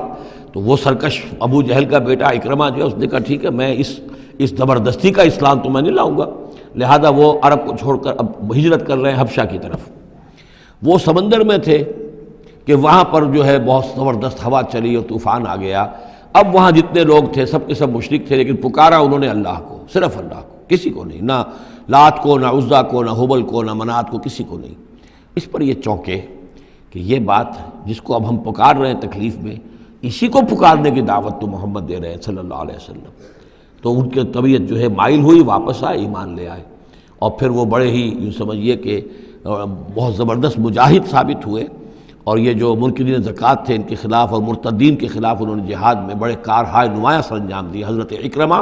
تو وہ سرکش ابو جہل کا بیٹا اکرمہ جو ہے اس نے کہا ٹھیک ہے، میں اس زبردستی کا اسلام تو میں نہیں لاؤں گا، لہذا وہ عرب کو چھوڑ کر اب ہجرت کر رہے ہیں حبشہ کی طرف۔ وہ سمندر میں تھے کہ وہاں پر جو ہے بہت زبردست ہوا چلی اور طوفان آ گیا۔ اب وہاں جتنے لوگ تھے سب کے سب مشرک تھے، لیکن پکارا انہوں نے اللہ کو، صرف اللہ کو، کسی کو نہیں، نہ لات کو، نہ عزا کو، نہ حبل کو، نہ منات کو، کسی کو نہیں۔ اس پر یہ چونکے کہ یہ بات جس کو اب ہم پکار رہے ہیں تکلیف میں، اسی کو پکارنے کی دعوت تو محمد دے رہے ہیں صلی اللہ علیہ وسلم۔ تو ان کی طبیعت جو ہے مائل ہوئی، واپس آئے، ایمان لے آئے، اور پھر وہ بڑے ہی یوں سمجھیے کہ بہت زبردست مجاہد ثابت ہوئے، اور یہ جو منکرین زکوٰۃ تھے ان کے خلاف اور مرتدین کے خلاف انہوں نے جہاد میں بڑے کارہائے نمایاں سر انجام دی، حضرت اکرمہ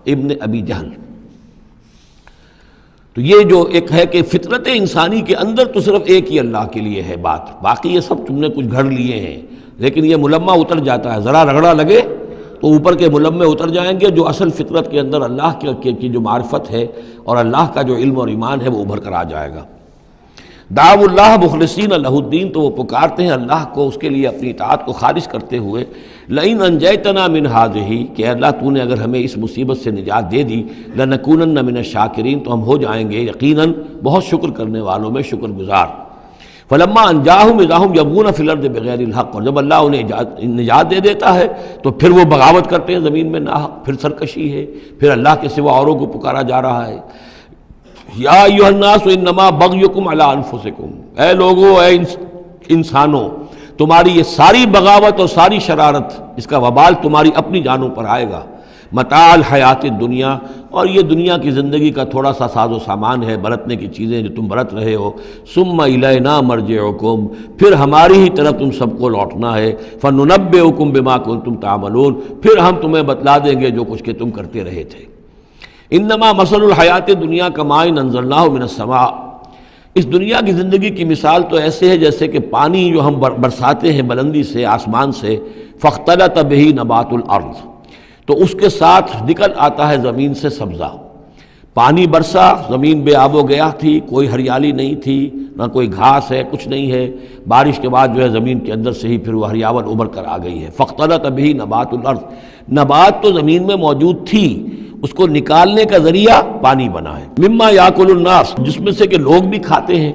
ابن ابی جہل۔ تو یہ جو ایک ہے کہ فطرت انسانی کے اندر تو صرف ایک ہی اللہ کے لیے ہے بات، باقی یہ سب تم نے کچھ گھڑ لیے ہیں، لیکن یہ ملمہ اتر جاتا ہے، ذرا رگڑا لگے تو اوپر کے ملمے اتر جائیں گے، جو اصل فطرت کے اندر اللہ کی جو معرفت ہے اور اللہ کا جو علم اور ایمان ہے وہ ابھر کر آ جائے گا۔ دعوا اللہ مخلصین لہ الدین، تو وہ پکارتے ہیں اللہ کو اس کے لیے اپنی اطاعت کو خالص کرتے ہوئے، لئن انجیتنا من ہذہ، کہ اللہ تو نے اگر ہمیں اس مصیبت سے نجات دے دی، لنکونن من الشاکرین، تو ہم ہو جائیں گے یقیناً بہت شکر کرنے والوں میں شکر گزار۔ فلما انجاہم اذا ہم یبغون فی الارض بغیر الحق، اور جب اللہ انہیں نجات دے دیتا ہے تو پھر وہ بغاوت کرتے ہیں زمین میں ناحق، پھر سرکشی ہے، پھر اللہ کے سوا اوروں کو پکارا جا رہا ہے۔ یا ایھا الناس انما بغیکم علی انفسکم، اے لوگو، اے انسانوں، تمہاری یہ ساری بغاوت اور ساری شرارت، اس کا وبال تمہاری اپنی جانوں پر آئے گا۔ متاع الحیات الدنیا، اور یہ دنیا کی زندگی کا تھوڑا سا ساز و سامان ہے، برتنے کی چیزیں جو تم برت رہے ہو۔ ثم الینا مرجعکم، پھر ہماری ہی طرف تم سب کو لوٹنا ہے۔ فننبئکم بما کنتم تعملون، پھر ہم تمہیں بتلا دیں گے جو کچھ کہ تم کرتے رہے تھے۔ انما مثل الحیات دنیا کماء انزلناہ من السماء، اس دنیا کی زندگی کی مثال تو ایسے ہے جیسے کہ پانی جو ہم برساتے ہیں بلندی سے آسمان سے، فاختلط بہ نبات الارض، تو اس کے ساتھ نکل آتا ہے زمین سے سبزہ۔ پانی برسا، زمین بے آب و گیا تھی، کوئی ہریالی نہیں تھی، نہ کوئی گھاس ہے، کچھ نہیں ہے، بارش کے بعد جو ہے زمین کے اندر سے ہی پھر وہ ہریاول ابھر کر آ گئی ہے۔ فاختلط بہ نبات الارض، نبات تو زمین میں موجود تھی، اس کو نکالنے کا ذریعہ پانی بنا ہے۔ مما یاکل الناس، جس میں سے کہ لوگ بھی کھاتے ہیں،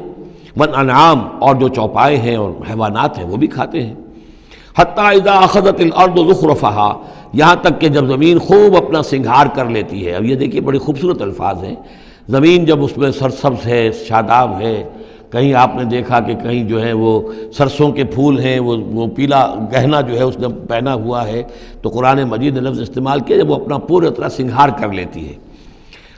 والانعام، اور جو چوپائے ہیں اور حیوانات ہیں وہ بھی کھاتے ہیں۔ حتی اذا اخذت الارض زخرفہا، یہاں تک کہ جب زمین خوب اپنا سنگھار کر لیتی ہے۔ اب یہ دیکھیے بڑے خوبصورت الفاظ ہیں، زمین جب اس میں سرسبز ہے، شاداب ہے، کہیں آپ نے دیکھا کہ کہیں جو ہے وہ سرسوں کے پھول ہیں، وہ پیلا گہنا جو ہے اس نے پہنا ہوا ہے، تو قرآن مجید نے لفظ استعمال کیا جب وہ اپنا پورے طرح سنگھار کر لیتی ہے۔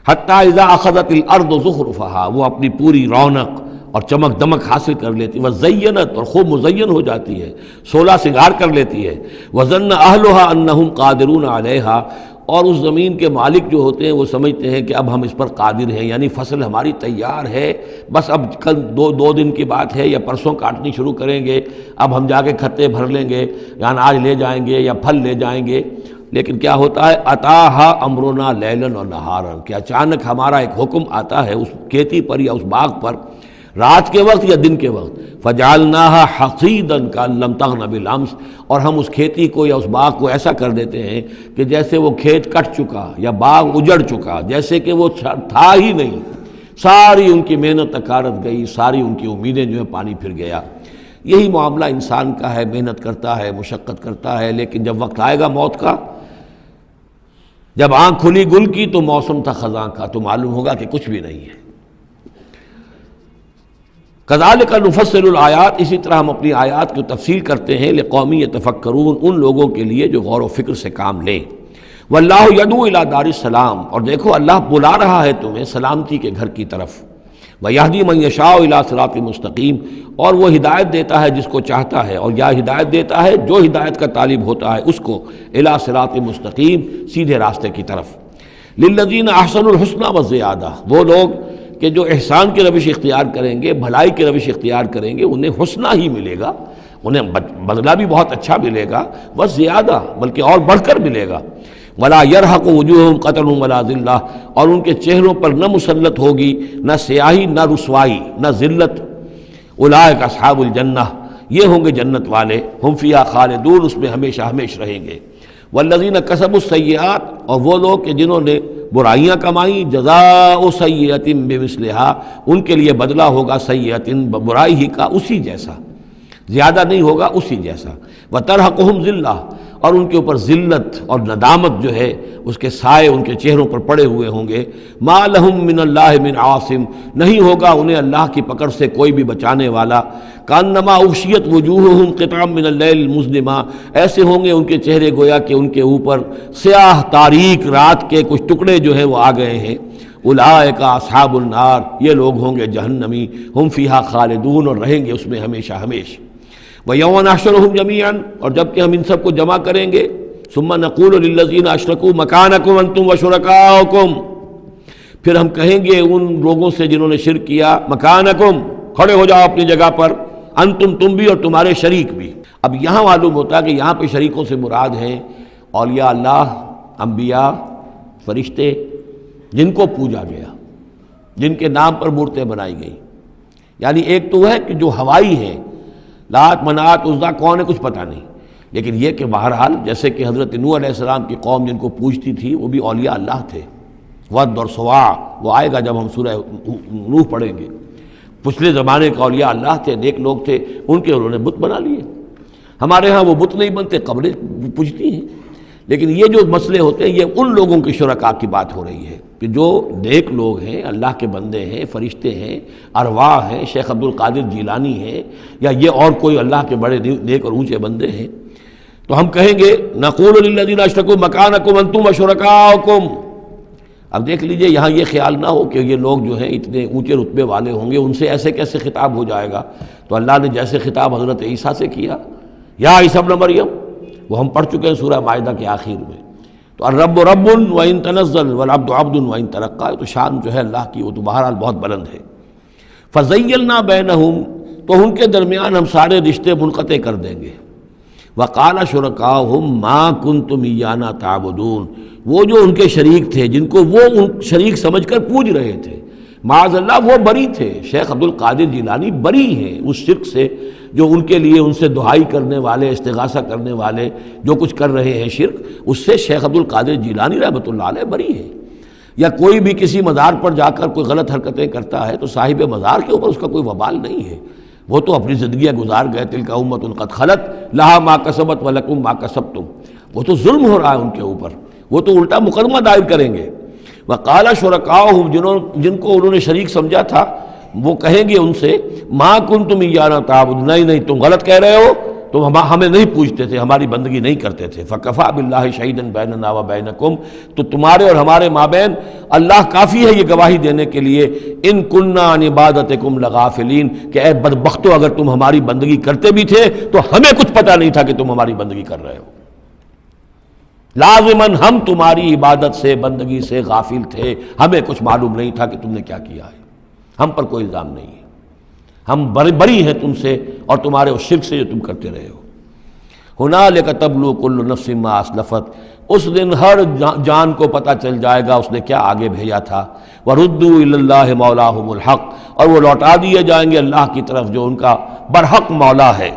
حتی اذا اخذت الارض زخرفہا، وہ اپنی پوری رونق اور چمک دمک حاصل کر لیتی ہے، وزینت، اور خوب مزین ہو جاتی ہے، سولہ سنگھار کر لیتی ہے۔ وظن اہلھا انہم قادرون علیہا، اور اس زمین کے مالک جو ہوتے ہیں وہ سمجھتے ہیں کہ اب ہم اس پر قادر ہیں، یعنی فصل ہماری تیار ہے، بس اب کل دو دن کی بات ہے یا پرسوں کاٹنی شروع کریں گے، اب ہم جا کے کھتے بھر لیں گے، یا اناج لے جائیں گے یا پھل لے جائیں گے۔ لیکن کیا ہوتا ہے، اتاہا امرنا لیلا و نہارا، کہ اچانک ہمارا ایک حکم آتا ہے اس کھیتی پر یا اس باغ پر، رات کے وقت یا دن کے وقت، فجعلناہا حصیدا کأن لم تغن بالامس، اور ہم اس کھیتی کو یا اس باغ کو ایسا کر دیتے ہیں کہ جیسے وہ کھیت کٹ چکا یا باغ اجڑ چکا، جیسے کہ وہ تھا ہی نہیں، ساری ان کی محنت اکارت گئی، ساری ان کی امیدیں جو ہیں پانی پھر گیا۔ یہی معاملہ انسان کا ہے، محنت کرتا ہے، مشقت کرتا ہے، لیکن جب وقت آئے گا موت کا، جب آنکھ کھلی گل کی تو موسم تھا خزاں کا، تو معلوم ہوگا کہ کچھ بھی نہیں ہے۔ کذالک نفصل الآیات، اسی طرح ہم اپنی آیات کی تفصیل کرتے ہیں، لقوم یتفکرون، ان لوگوں کے لیے جو غور و فکر سے کام لیں۔ واللہ یدعو الی دار السلام، اور دیکھو اللہ بلا رہا ہے تمہیں سلامتی کے گھر کی طرف۔ ویہدی من یشاء الی صراط مستقیم، اور وہ ہدایت دیتا ہے جس کو چاہتا ہے، اور یا ہدایت دیتا ہے جو ہدایت کا طالب ہوتا ہے اس کو، الی صراط مستقیم، سیدھے راستے کی طرف۔ للذین احسنوا الحسنی وزیادہ، وہ لوگ کہ جو احسان کی روش اختیار کریں گے، بھلائی کی روش اختیار کریں گے، انہیں حسنہ ہی ملے گا، انہیں بدلہ بھی بہت اچھا ملے گا، بس زیادہ بلکہ اور بڑھ کر ملے گا۔ ولا یرحق وجوہہم قتر ولا ذلہ، اور ان کے چہروں پر نہ مسلط ہوگی نہ سیاہی نہ رسوائی نہ ذلت۔ اولئک اصحاب الجنہ، یہ ہوں گے جنت والے، ہم فیہا خالدون، اس میں ہمیشہ ہمیشہ رہیں گے۔ والذین کسبوا السیئات، اور وہ لوگ کہ جنہوں نے برائیاں کمائیں، جزاء سیئۃ بمثلہا، ان کے لیے بدلہ ہوگا سیئۃ، برائی ہی کا اسی جیسا، زیادہ نہیں ہوگا، اسی جیسا۔ وترہقہم ذلہ، اور ان کے اوپر ذلت اور ندامت جو ہے اس کے سائے ان کے چہروں پر پڑے ہوئے ہوں گے۔ ما لہم من اللہ من عاصم، نہیں ہوگا انہیں اللہ کی پکڑ سے کوئی بھی بچانے والا۔ کانما اغشیت وجوہہم قطعا من اللیل المظلمہ، ایسے ہوں گے ان کے چہرے گویا کہ ان کے اوپر سیاہ تاریک رات کے کچھ ٹکڑے جو ہیں وہ آ گئے ہیں۔ اولئک اصحاب النار، یہ لوگ ہوں گے جہنمی، ہم فیہا خالدون، اور رہیں گے اس میں ہمیشہ ہمیشہ۔ وَيَوْمَ نَحْشُرُهُمْ جَمِيعًا، اور جب کہ ہم ان سب کو جمع کریں گے، ثُمَّ نَقُولُ لِلَّذِينَ أَشْرَكُوا مَكَانَكُمْ أَنْتُمْ وَشُرَكَاؤُكُمْ، پھر ہم کہیں گے ان لوگوں سے جنہوں نے شرک کیا، مکانکم، کھڑے ہو جاؤ اپنی جگہ پر، انتم، تم بھی اور تمہارے شریک بھی۔ اب یہاں معلوم ہوتا ہے کہ یہاں پہ شریکوں سے مراد ہیں اولیاء اللہ، انبیاء، فرشتے، جن کو پوجا گیا، جن کے نام پر مورتیں بنائی گئی۔ یعنی ایک تو ہے کہ جو ہوائی ہے، لات، منات، عزا کون ہے کچھ پتہ نہیں، لیکن یہ کہ بہرحال جیسے کہ حضرت نوح علیہ السلام کی قوم جن کو پوجتی تھی وہ بھی اولیاء اللہ تھے۔ ود اور سواع وہ آئے گا جب ہم سورہ نوح پڑھیں گے۔ پچھلے زمانے کے اولیاء اللہ تھے، نیک لوگ تھے، ان کے انہوں نے بت بنا لیے۔ ہمارے ہاں وہ بت نہیں بنتے، قبریں پوجتی ہیں۔ لیکن یہ جو مسئلے ہوتے ہیں یہ ان لوگوں کے شرکاء کی بات ہو رہی ہے کہ جو نیک لوگ ہیں، اللہ کے بندے ہیں، فرشتے ہیں، ارواح ہیں، شیخ عبد القادر جیلانی ہیں، یا یہ اور کوئی اللہ کے بڑے نیک اور اونچے بندے ہیں، تو ہم کہیں گے نقول للذین اشرکوا مکانکم انتم وشرکاؤکم۔ اب دیکھ لیجئے یہاں یہ خیال نہ ہو کہ یہ لوگ جو ہیں اتنے اونچے رتبے والے ہوں گے، ان سے ایسے کیسے خطاب ہو جائے گا؟ تو اللہ نے جیسے خطاب حضرت عیسیٰ سے کیا، یا عیسیٰ ابن مریم، وہ ہم پڑھ چکے ہیں سورہ مائدہ کے آخر میں۔ تو الرب رب وان تنزل والعبد عبد وان ترقى، تو شان جو ہے اللہ کی وہ تو بہرحال بہت بلند ہے۔ فزیلنا بینہم، تو ان کے درمیان ہم سارے رشتے منقطع کر دیں گے۔ وقال شرکاؤہم ما کنتم ایانا تعبدون، وہ جو ان کے شریک تھے جن کو وہ ان شریک سمجھ کر پوج رہے تھے، معاذ اللہ وہ بری تھے۔ شیخ عبد القادر جیلانی بری ہیں اس شرک سے جو ان کے لیے ان سے دعائی کرنے والے، استغاثہ کرنے والے جو کچھ کر رہے ہیں شرک، اس سے شیخ عبد القادر جیلانی رحمۃ اللہ علیہ بری ہے۔ یا کوئی بھی کسی مزار پر جا کر کوئی غلط حرکتیں کرتا ہے تو صاحب مزار کے اوپر اس کا کوئی وبال نہیں ہے، وہ تو اپنی زندگیاں گزار گئے، تلک امۃ قد خلت لہا ما کسبت ولکم ما کسبتم، وہ تو ظلم ہو رہا ہے ان کے اوپر، وہ تو الٹا مقدمہ دائر کریں گے۔ وقال شرکاؤہم، جن کو انہوں نے شریک سمجھا تھا، وہ کہیں گے ان سے ما کنتم ایانا تعبدون، نہیں تم غلط کہہ رہے ہو، تم ہمیں نہیں پوچھتے تھے، ہماری بندگی نہیں کرتے تھے۔ فکفیٰ باللہ شہیدا بیننا وبینکم، تو تمہارے اور ہمارے مابین اللہ کافی ہے یہ گواہی دینے کے لیے، ان کننا عن عبادتکم لغافلین، کہ اے بدبختو اگر تم ہماری بندگی کرتے بھی تھے تو ہمیں کچھ پتہ نہیں تھا کہ تم ہماری بندگی کر رہے ہو، لازماً ہم تمہاری عبادت سے، بندگی سے غافل تھے، ہمیں کچھ معلوم نہیں تھا کہ تم نے کیا کیا ہے، ہم پر کوئی الزام نہیں ہے، ہم بری ہیں تم سے اور تمہارے اس شرک سے جو تم کرتے رہے ہو۔ ہنالک تبلو کل نفس ما اسلفت، اس دن ہر جان کو پتہ چل جائے گا اس نے کیا آگے بھیجا تھا۔ وردوا الی اللہ مولاہم الحق، اور وہ لوٹا دیے جائیں گے اللہ کی طرف جو ان کا برحق مولا ہے۔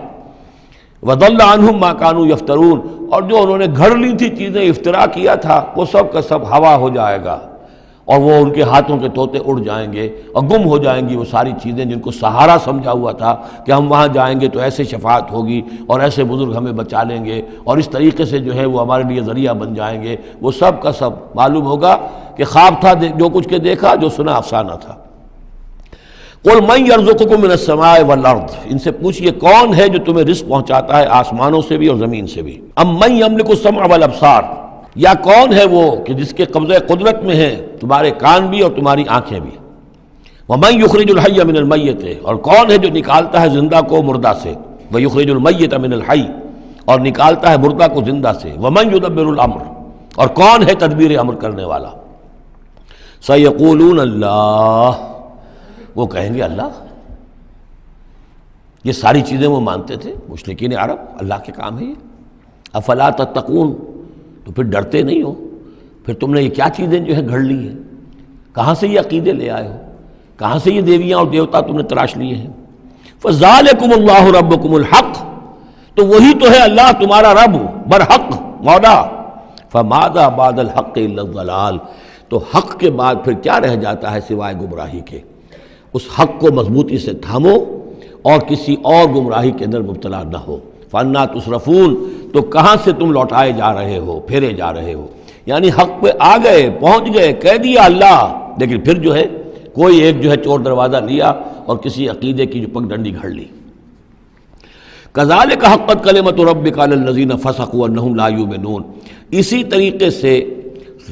وضل عنہم ما کانوا یفترون، اور جو انہوں نے گھڑ لی تھی چیزیں، افترا کیا تھا، وہ سب کا سب ہوا ہو جائے گا، اور وہ ان کے ہاتھوں کے طوطے اڑ جائیں گے اور گم ہو جائیں گی وہ ساری چیزیں جن کو سہارا سمجھا ہوا تھا کہ ہم وہاں جائیں گے تو ایسے شفاعت ہوگی اور ایسے بزرگ ہمیں بچا لیں گے اور اس طریقے سے جو ہے وہ ہمارے لیے ذریعہ بن جائیں گے، وہ سب کا سب معلوم ہوگا کہ خواب تھا، جو کچھ کے دیکھا، جو سنا افسانہ تھا۔ قل من یرزقکم من السماء والارض، ان سے پوچھئے کون ہے جو تمہیں رزق پہنچاتا ہے آسمانوں سے بھی اور زمین سے بھی۔ ام من یملک السمع والابصار، یا کون ہے وہ کہ جس کے قبضہ قدرت میں ہیں تمہارے کان بھی اور تمہاری آنکھیں بھی۔ ومن یخرج الحی من المیت، اور کون ہے جو نکالتا ہے زندہ کو مردہ سے۔ ویخرج المیت من الحی، اور نکالتا ہے مردہ کو زندہ سے۔ ومن یدبر الامر، اور کون ہے تدبیر امر کرنے والا۔ سیقولون اللہ، وہ کہیں گے اللہ۔ یہ ساری چیزیں وہ مانتے تھے مشرکین عرب، اللہ کے کام ہے یہ۔ افلا تتقون، تو پھر ڈرتے نہیں ہو، پھر تم نے یہ کیا چیزیں جو ہے گھڑ لی ہیں، کہاں سے یہ عقیدے لے آئے ہو، کہاں سے یہ دیویاں اور دیوتا تم نے تراش لیے ہیں۔ فذالکم اللہ ربکم الحق، تو وہی تو ہے اللہ تمہارا رب برحق مولا۔ فماذا بعد الحق الا الضلال، تو حق کے بعد پھر کیا رہ جاتا ہے سوائے گمراہی کے۔ اس حق کو مضبوطی سے تھامو اور کسی اور گمراہی کے اندر مبتلا نہ ہو۔ فَأَنَّىٰ تُصْرَفُونَ، تو کہاں سے تم لوٹائے جا رہے ہو، پھیرے جا رہے ہو، یعنی حق پہ آ گئے، پہنچ گئے، کہہ دیا اللہ، لیکن پھر جو ہے کوئی ایک جو ہے چور دروازہ لیا اور کسی عقیدے کی جو پگ ڈنڈی گھڑ لی۔ كَذَلِكَ حَقَّتْ كَلِمَةُ رَبِّكَ عَلَى الَّذِينَ فَسَقُوا أَنَّهُمْ لَا يُؤْمِنُونَ، اسی طریقے سے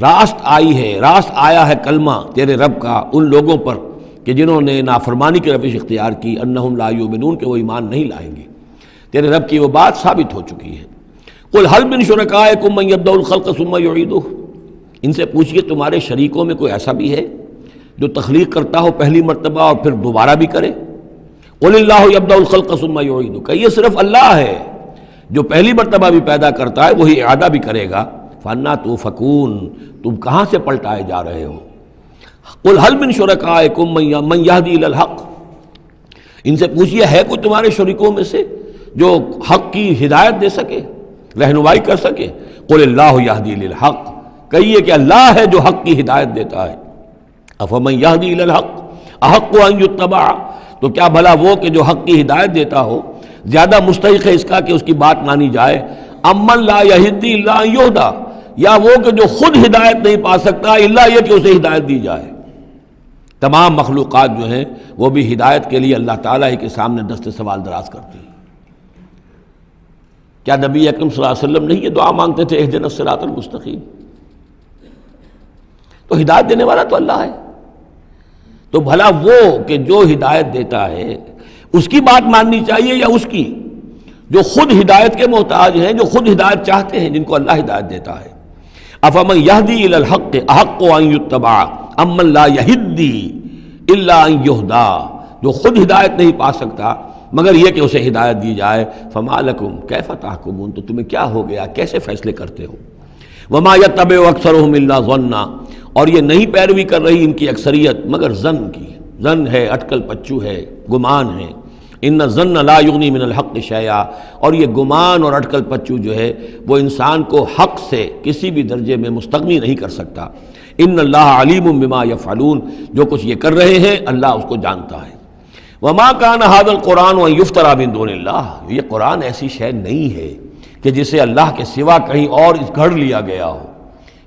راست آئی ہے، راست آیا ہے کلمہ تیرے رب کا ان لوگوں پر کہ جنہوں نے نافرمانی کی روش اختیار کی، انہم لا یؤمنون، کہ وہ ایمان نہیں لائیں گے۔ تیرے رب کی وہ بات ثابت ہو چکی ہے۔ قل هل من شرکائکم من یبدأ الخلق ثم یعیدہ، ان سے پوچھئے تمہارے شریکوں میں کوئی ایسا بھی ہے جو تخلیق کرتا ہو پہلی مرتبہ اور پھر دوبارہ بھی کرے؟ قل اللہ یبدأ الخلق ثم یعیدہ، کہ یہ صرف اللہ ہے جو پہلی مرتبہ بھی پیدا کرتا ہے وہی اعادہ بھی کرے گا۔ فانا توفکون، تم کہاں سے پلٹائے جا رہے ہو؟ قل هل من شرکائکم من یہدی الی الحق، ان سے پوچھئے ہے کوئی تمہارے شریکوں میں سے جو حق کی ہدایت دے سکے، رہنمائی کر سکے؟ قل اللہ یہدی للحق، کہیے کہ اللہ ہے جو حق کی ہدایت دیتا ہے۔ افمن یہدی الی الحق احق ان یتبع، تو کیا بھلا وہ کہ جو حق کی ہدایت دیتا ہو زیادہ مستحق ہے اس کا کہ اس کی بات مانی جائے؟ امن لا یہدی الا ان یہدی، یا وہ کہ جو خود ہدایت نہیں پا سکتا الا یہ کہ اسے ہدایت دی جائے۔ تمام مخلوقات جو ہیں وہ بھی ہدایت کے لیے اللہ تعالیٰ ہی کے سامنے دست سوال دراز کرتی ہیں۔ کیا نبی اکرم صلی اللہ علیہ وسلم نہیں یہ دعا مانگتے تھے اہدنا الصراط المستقیم؟ تو ہدایت دینے والا تو اللہ ہے، تو بھلا وہ کہ جو ہدایت دیتا ہے اس کی بات ماننی چاہیے یا اس کی جو خود ہدایت کے محتاج ہیں، جو خود ہدایت چاہتے ہیں، جن کو اللہ ہدایت دیتا ہے؟ افمن یہدی الی الحق احق ان یتبع امن لا یہدی الا ان یہدی، جو خود ہدایت نہیں پا سکتا مگر یہ کہ اسے ہدایت دی جائے۔ فما لکم کیف تحکمون، تو تمہیں کیا ہو گیا، کیسے فیصلے کرتے ہو؟ وما یتبع اکثرهم الا ظنا، اور یہ نہیں پیروی کر رہی ان کی اکثریت مگر ظن کی، ظن ہے، اٹکل پچو ہے، گمان ہے۔ ان الظن لا یغنی من الحق شیئا، اور یہ گمان اور اٹکل پچو جو ہے وہ انسان کو حق سے کسی بھی درجے میں مستغنی نہیں کر سکتا۔ ان اللہ علیم بما یفعلون، جو کچھ یہ کر رہے ہیں اللہ اس کو جانتا ہے۔ وما کان ھذا القرآن ان یفترى من دون اللہ، یہ قرآن ایسی شے نہیں ہے کہ جسے اللہ کے سوا کہیں اور گھڑ لیا گیا ہو،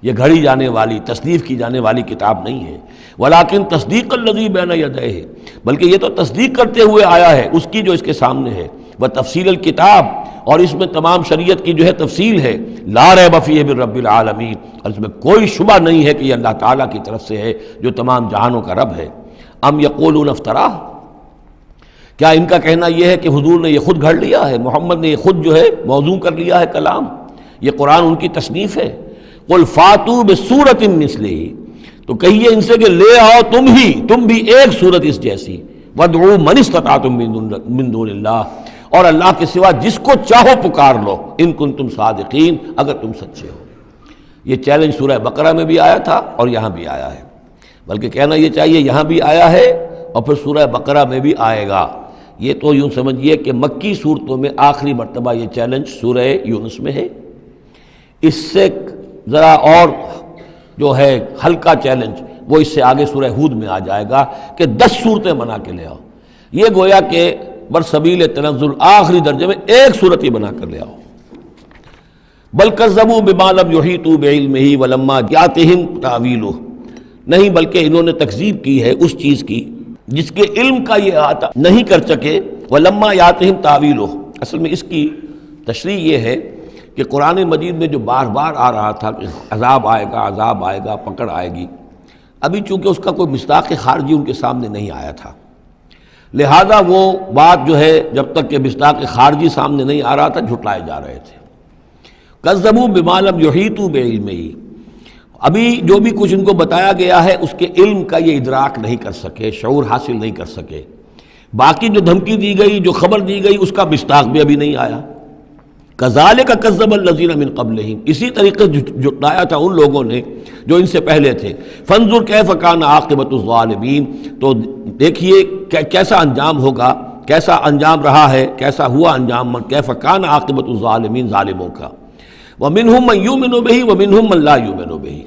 یہ گھڑی جانے والی، تصنیف کی جانے والی کتاب نہیں ہے۔ ولیکن تصدیق الذی بین یدیہ، بلکہ یہ تو تصدیق کرتے ہوئے آیا ہے اس کی جو اس کے سامنے ہے، وتفصیل الکتاب، اور اس میں تمام شریعت کی جو ہے تفصیل ہے۔ لا ریب فیہ من رب العالمین، اور اس میں کوئی شبہ نہیں ہے کہ یہ اللہ تعالیٰ کی طرف سے ہے جو تمام جہانوں کا رب ہے۔ ام یقولون افتراہ، کیا ان کا کہنا یہ ہے کہ حضور نے یہ خود گھڑ لیا ہے، محمد نے یہ خود جو ہے موضوع کر لیا ہے کلام، یہ قرآن ان کی تصنیف ہے؟ قل فاتوا بسورۃ مثلہ، تو کہیے ان سے کہ لے آؤ تم بھی ایک صورت اس جیسی، وادعوا من استطعتم من دون اللہ، اور اللہ کے سوا جس کو چاہو پکار لو، ان کنتم صادقین، اگر تم سچے ہو۔ یہ چیلنج سورہ بقرہ میں بھی آیا تھا اور یہاں بھی آیا ہے، بلکہ کہنا یہ چاہیے یہاں بھی آیا ہے اور پھر سورہ بقرہ میں بھی آئے گا۔ یہ تو یوں سمجھیے کہ مکی صورتوں میں آخری مرتبہ یہ چیلنج سورہ یونس میں ہے، اس سے ذرا اور جو ہے ہلکا چیلنج وہ اس سے آگے سورہ ہود میں آ جائے گا کہ 10 صورتیں بنا کے لے آؤ۔ یہ گویا کہ برسبیل تنزل آخری درجے میں ایک صورت ہی بنا کر لے آؤ۔ بل کذبوا بما لم یحیطوا بعلمہ ولما جاءتہم تاویلہ، نہیں بلکہ انہوں نے تکذیب کی ہے اس چیز کی جس کے علم کا یہ احاطہ نہیں کر سکے، ولما یاتہم تاویلہ، اصل میں اس کی تشریح یہ ہے کہ قرآن مجید میں جو بار بار آ رہا تھا کہ عذاب آئے گا، پکڑ آئے گی، ابھی چونکہ اس کا کوئی مصداق خارجی ان کے سامنے نہیں آیا تھا، لہذا وہ بات جو ہے جب تک کہ مصداق خارجی سامنے نہیں آ رہا تھا جھٹلائے جا رہے تھے۔ کذبوا بما لم یحیطوا بعلمہ، ابھی جو بھی کچھ ان کو بتایا گیا ہے اس کے علم کا یہ ادراک نہیں کر سکے، شعور حاصل نہیں کر سکے۔ باقی جو دھمکی دی گئی، جو خبر دی گئی، اس کا مصداق بھی ابھی نہیں آیا۔ کذالک کذب الذین من قبلہم، اسی طریقے جھٹلایا تھا ان لوگوں نے جو ان سے پہلے تھے۔ فانظر کیف کان عاقبۃ الظالمین، تو دیکھیے کیسا انجام ہوگا، کیسا انجام رہا ہے، کیسا ہوا انجام، کیف کان عاقبۃ الظالمین، ظالموں کا۔ ومنہم من یؤمن بہ ومنہم من لا یؤمن بہ،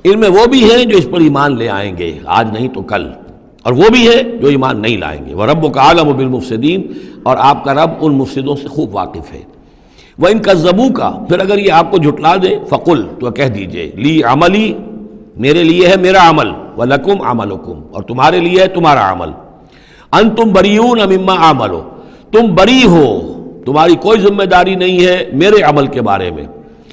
ان میں وہ بھی ہیں جو اس پر ایمان لے آئیں گے آج نہیں تو کل، اور وہ بھی ہیں جو ایمان نہیں لائیں گے۔ وَرَبُّكَ أَعْلَمُ بِالْمُفْسِدِينَ، اور آپ کا رب ان مفسدوں سے خوب واقف ہے۔ وَإِن كَذَّبُوكَ، پھر اگر یہ آپ کو جھٹلا دے، فَقُلْ، تو کہہ دیجئے، لِي عَمَلِي، میرے لیے ہے میرا عمل، وَلَكُمْ عَمَلُكُمْ، اور تمہارے لیے ہے تمہارا عمل۔ أَنْتُمْ بَرِيئُونَ مِمَّا أَعْمَلُ، تم بری ہو، تمہاری کوئی ذمہ داری نہیں ہے میرے عمل کے بارے میں۔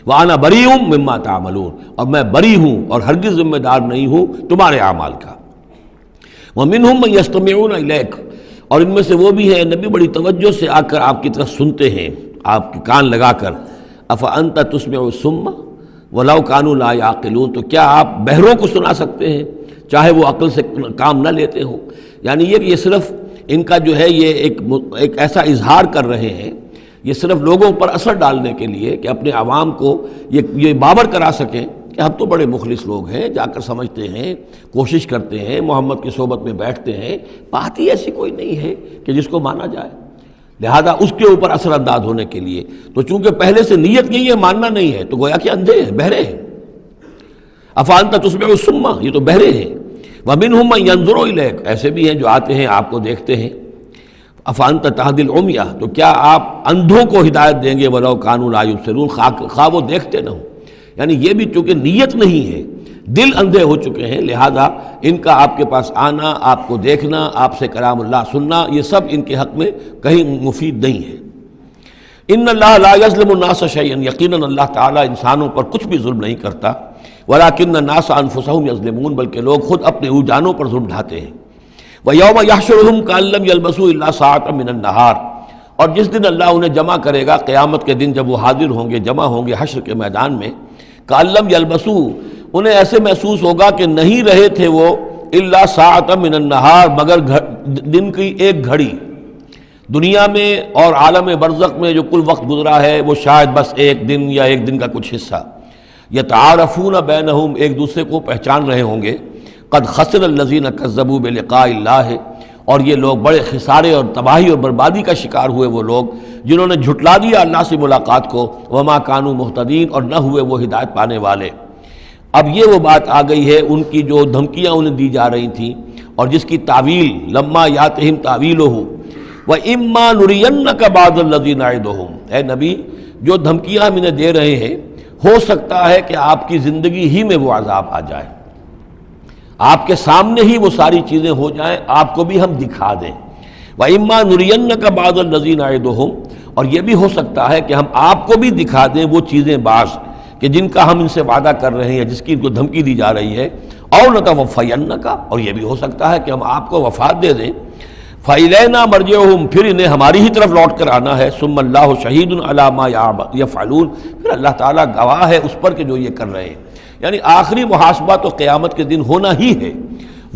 وَأَنَا بَرِيءٌ مِّمَّا تَعْمَلُونَ، اور میں بری ہوں اور ہرگز ذمہ دار نہیں ہوں تمہارے اعمال کا۔ وَمِنْهُمْ مَن يَسْتَمِعُونَ إِلَيْكَ، اور ان میں سے وہ بھی ہیں نبی بڑی توجہ سے آ کر آپ کی طرف سنتے ہیں، آپ کے کان لگا کر۔ أَفَأَنْتَ تُسْمِعُ الصُّمَّ وَلَوْ كَانُوا لَا يَعْقِلُونَ، تو کیا آپ بہروں کو سنا سکتے ہیں چاہے وہ عقل سے کام نہ لیتے ہوں. یعنی یہ کہ یہ صرف ان کا جو ہے یہ ایک ایسا اظہار کر رہے ہیں، یہ صرف لوگوں پر اثر ڈالنے کے لیے کہ اپنے عوام کو یہ باور کرا سکیں کہ ہم تو بڑے مخلص لوگ ہیں، جا کر سمجھتے ہیں، کوشش کرتے ہیں، محمد کی صحبت میں بیٹھتے ہیں، بات ہی ایسی کوئی نہیں ہے کہ جس کو مانا جائے، لہذا اس کے اوپر اثر انداز ہونے کے لیے. تو چونکہ پہلے سے نیت نہیں ہے، ماننا نہیں ہے، تو گویا کہ اندھے ہیں، بہرے ہیں. افانت تسمع الصم، یہ تو بہرے ہیں. ومنہم من ینظر الیک، ایسے بھی ہیں جو آتے ہیں آپ کو دیکھتے ہیں. افانت تہدی العمیہ، تو کیا آپ اندھوں کو ہدایت دیں گے ولو کانوا لا یبصرون، خواہ وہ دیکھتے نہ ہوں. یعنی یہ بھی چونکہ نیت نہیں ہے، دل اندھے ہو چکے ہیں، لہذا ان کا آپ کے پاس آنا، آپ کو دیکھنا، آپ سے کلام اللہ سننا، یہ سب ان کے حق میں کہیں مفید نہیں ہے. ان اللہ لا یظلم الناس شیئا، یقیناً اللہ تعالیٰ انسانوں پر کچھ بھی ظلم نہیں کرتا. ولکن الناس انفسهم یظلمون، بلکہ لوگ خود اپنے جانوں پر ظلم ڈھاتے ہیں. ویوم یحشرهم کأن لم یلبثوا الا ساعة من النہار، اور جس دن اللہ انہیں جمع کرے گا، قیامت کے دن جب وہ حاضر ہوں گے، جمع ہوں گے حشر کے میدان میں، کأن لم یلبثوا، انہیں ایسے محسوس ہوگا کہ نہیں رہے تھے وہ الا ساعة من النہار، مگر دن کی ایک گھڑی. دنیا میں اور عالم برزخ میں جو کل وقت گزرا ہے وہ شاید بس ایک دن یا ایک دن کا کچھ حصہ. یتعارفون بینہم، ایک دوسرے کو پہچان رہے ہوں گے. قد خسر الذین کذبوا بلقاء اللہ، اور یہ لوگ بڑے خسارے اور تباہی اور بربادی کا شکار ہوئے وہ لوگ جنہوں نے جھٹلا دیا اللہ سے ملاقات کو. وما کانوا مہتدین، اور نہ ہوئے وہ ہدایت پانے والے. اب یہ وہ بات آ گئی ہے ان کی جو دھمکیاں انہیں دی جا رہی تھیں اور جس کی تعویل لما یاتہم تعویلہ وَإِمَّا نُرِيَنَّكَ بَعْضَ الَّذِي نَعِدُهُمْ، اے نبی جو دھمکیاں ہم انہیں دے رہے ہیں، ہو سکتا ہے کہ آپ کی زندگی ہی میں وہ عذاب آ جائے، آپ کے سامنے ہی وہ ساری چیزیں ہو جائیں، آپ کو بھی ہم دکھا دیں. وَإِمَّا نُرِيَنَّكَ بَعْضَ الَّذِي نَعِدُهُمْ، اور یہ بھی ہو سکتا ہے کہ ہم آپ کو بھی دکھا دیں وہ چیزیں بعض کہ جن کا ہم ان سے وعدہ کر رہے ہیں، جس کی ان کو دھمکی دی جا رہی ہے. اور نَتَوَفَّيَنَّكَ، اور یہ بھی ہو سکتا ہے کہ ہم آپ کو وفات دے دیں. فَإِلَيْنَا مَرْجِعُهُمْ، پھر انہیں ہماری ہی طرف لوٹ کر آنا ہے. ثُمَّ اللَّهُ شَهِيدٌ عَلَى مَا يَفْعَلُونَ، پھر اللہ تعالیٰ گواہ ہے اس پر کہ جو یہ کر رہے ہیں. یعنی آخری محاسبہ تو قیامت کے دن ہونا ہی ہے،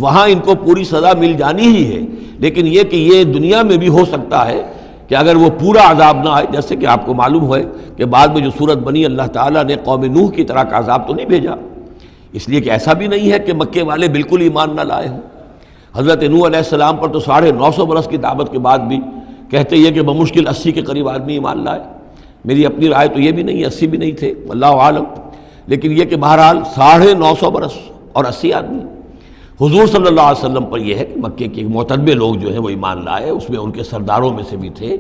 وہاں ان کو پوری سزا مل جانی ہی ہے. لیکن یہ کہ یہ دنیا میں بھی ہو سکتا ہے کہ اگر وہ پورا عذاب نہ آئے، جیسے کہ آپ کو معلوم ہے کہ بعد میں جو صورت بنی، اللہ تعالیٰ نے قوم نوح کی طرح کا عذاب تو نہیں بھیجا، اس لیے کہ ایسا بھی نہیں ہے کہ مکے والے بالکل ایمان نہ لائے ہوں. حضرت نوح علیہ السلام پر تو 950 برس کی دعوت کے بعد بھی کہتے یہ کہ بمشکل 80 کے قریب آدمی ایمان لائے. میری اپنی رائے تو یہ بھی نہیں، 80 بھی نہیں تھے، اللہ عالم. لیکن یہ کہ بہرحال 950 برس اور 80 آدمی. حضور صلی اللہ علیہ وسلم پر یہ ہے کہ مکے کے معتدبے لوگ جو ہیں وہ ایمان لائے، اس میں ان کے سرداروں میں سے بھی تھے.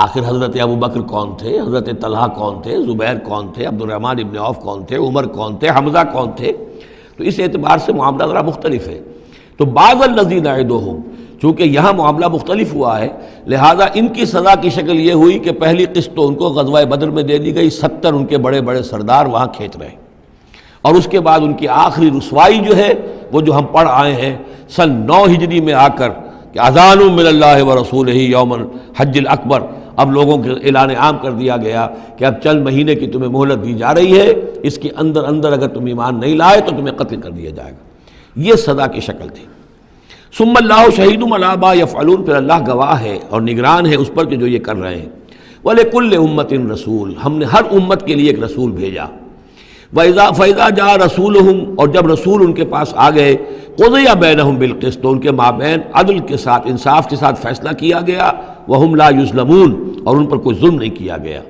آخر حضرت ابو بکر کون تھے، حضرت طلحہ کون تھے، زبیر کون تھے، عبد الرحمن ابن عوف کون تھے، عمر کون تھے، حمزہ کون تھے. تو اس اعتبار سے معاملہ ذرا مختلف ہے. تو بعض الذین نعدہم، چونکہ یہاں معاملہ مختلف ہوا ہے، لہذا ان کی سزا کی شکل یہ ہوئی کہ پہلی قسط تو ان کو غزوہ بدر میں دے دی گئی، 70 ان کے بڑے بڑے سردار وہاں کھینچ رہے، اور اس کے بعد ان کی آخری رسوائی جو ہے وہ جو ہم پڑھ آئے ہیں سن 9 ہجری میں آ کر کہ اذان من اللہ ورسولہ یوم الحج الاکبر، اب لوگوں کے اعلان عام کر دیا گیا کہ اب چند مہینے کی تمہیں مہلت دی جا رہی ہے، اس کے اندر اگر تم ایمان نہیں لائے تو تمہیں قتل کر دیا جائے گا. یہ سزا کی شکل تھی. ثم اللہ شہید علی ما یفعلون، پھر اللہ گواہ ہے اور نگران ہے اس پر کہ جو یہ کر رہے ہیں. وَلِكُلِّ أُمَّةٍ رسول، ہم نے ہر امت کے لیے ایک رسول بھیجا. فَإِذَا جَاءَ رَسُولُهُمْ، اور جب رسول ان کے پاس آ گئے، قُضِيَ بَيْنَهُمْ بِالْقِسْطِ، تو ان کے مابین عدل کے ساتھ، انصاف کے ساتھ فیصلہ کیا گیا. وَهُمْ لَا يُظْلَمُونَ، اور ان پر کوئی ظلم نہیں کیا گیا.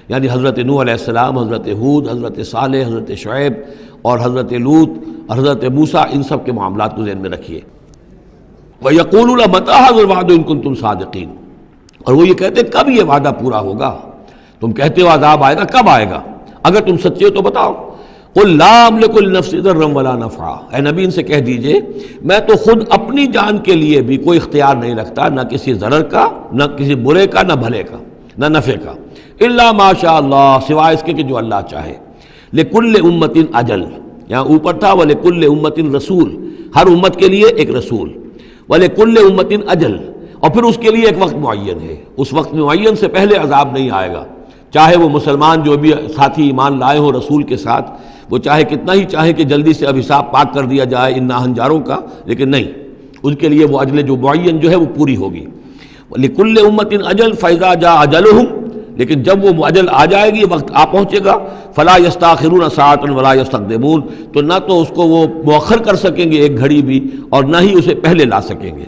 یعنی حضرت نوح علیہ السلام، حضرت ہود، حضرت صالح، حضرت شعیب اور حضرت لوط، حضرت موسیٰ، ان سب کے معاملات کو ذہن میں رکھیے. وَيَقُولُونَ مَتَىٰ هَٰذَا الْوَعْدُ إِن كُنتُمْ صَادِقِينَ، اور وہ یہ کہتے کب یہ وعدہ پورا ہوگا، تم کہتے ہو عذاب آئے گا، کب آئے گا، اگر تم سچے ہو تو بتاؤ. قُل لَا أَمْلِكُ لِنَفْسِي ضَرًّا وَلَا نَفْعًا، اے نبی ان سے کہہ دیجئے میں تو خود اپنی جان کے لیے بھی کوئی اختیار نہیں رکھتا، نہ کسی ضرر کا، نہ کسی برے کا، نہ بھلے کا، نہ نفع کا. إِلَّا مَا شَاءَ اللَّهُ، سوائے اس کے کہ جو اللہ چاہے. لِكُلِّ أُمَّةٍ أَجَلٌ، یہاں اوپر تھا وَلِكُلِّ أُمَّةٍ رسول، ہر امت کے لیے ایک رسول. وَلِكُلِّ أُمَّةٍ أَجَلٌ، اور پھر اس کے لیے ایک وقت معین ہے، اس وقت معین سے پہلے عذاب نہیں آئے گا. چاہے وہ مسلمان جو بھی ساتھی ایمان لائے ہوں رسول کے ساتھ، وہ چاہے کتنا ہی چاہے کہ جلدی سے اب حساب پاک کر دیا جائے ان ناہنجاروں کا، لیکن نہیں، اس کے لیے وہ اجل جو معین جو ہے وہ پوری ہوگی۔ لِكُلِّ أُمَّةٍ أَجَلٌ فَإِذَا جَاءَ أَجَلُهُمْ، لیکن جب وہ اجل آ جائے گی، وقت آ پہنچے گا، فَلَا يَسْتَأْخِرُونَ سَاعَةً وَلَا يَسْتَقْدِمُونَ، تو نہ تو اس کو وہ مؤخر کر سکیں گے ایک گھڑی بھی، اور نہ ہی اسے پہلے لا سکیں گے۔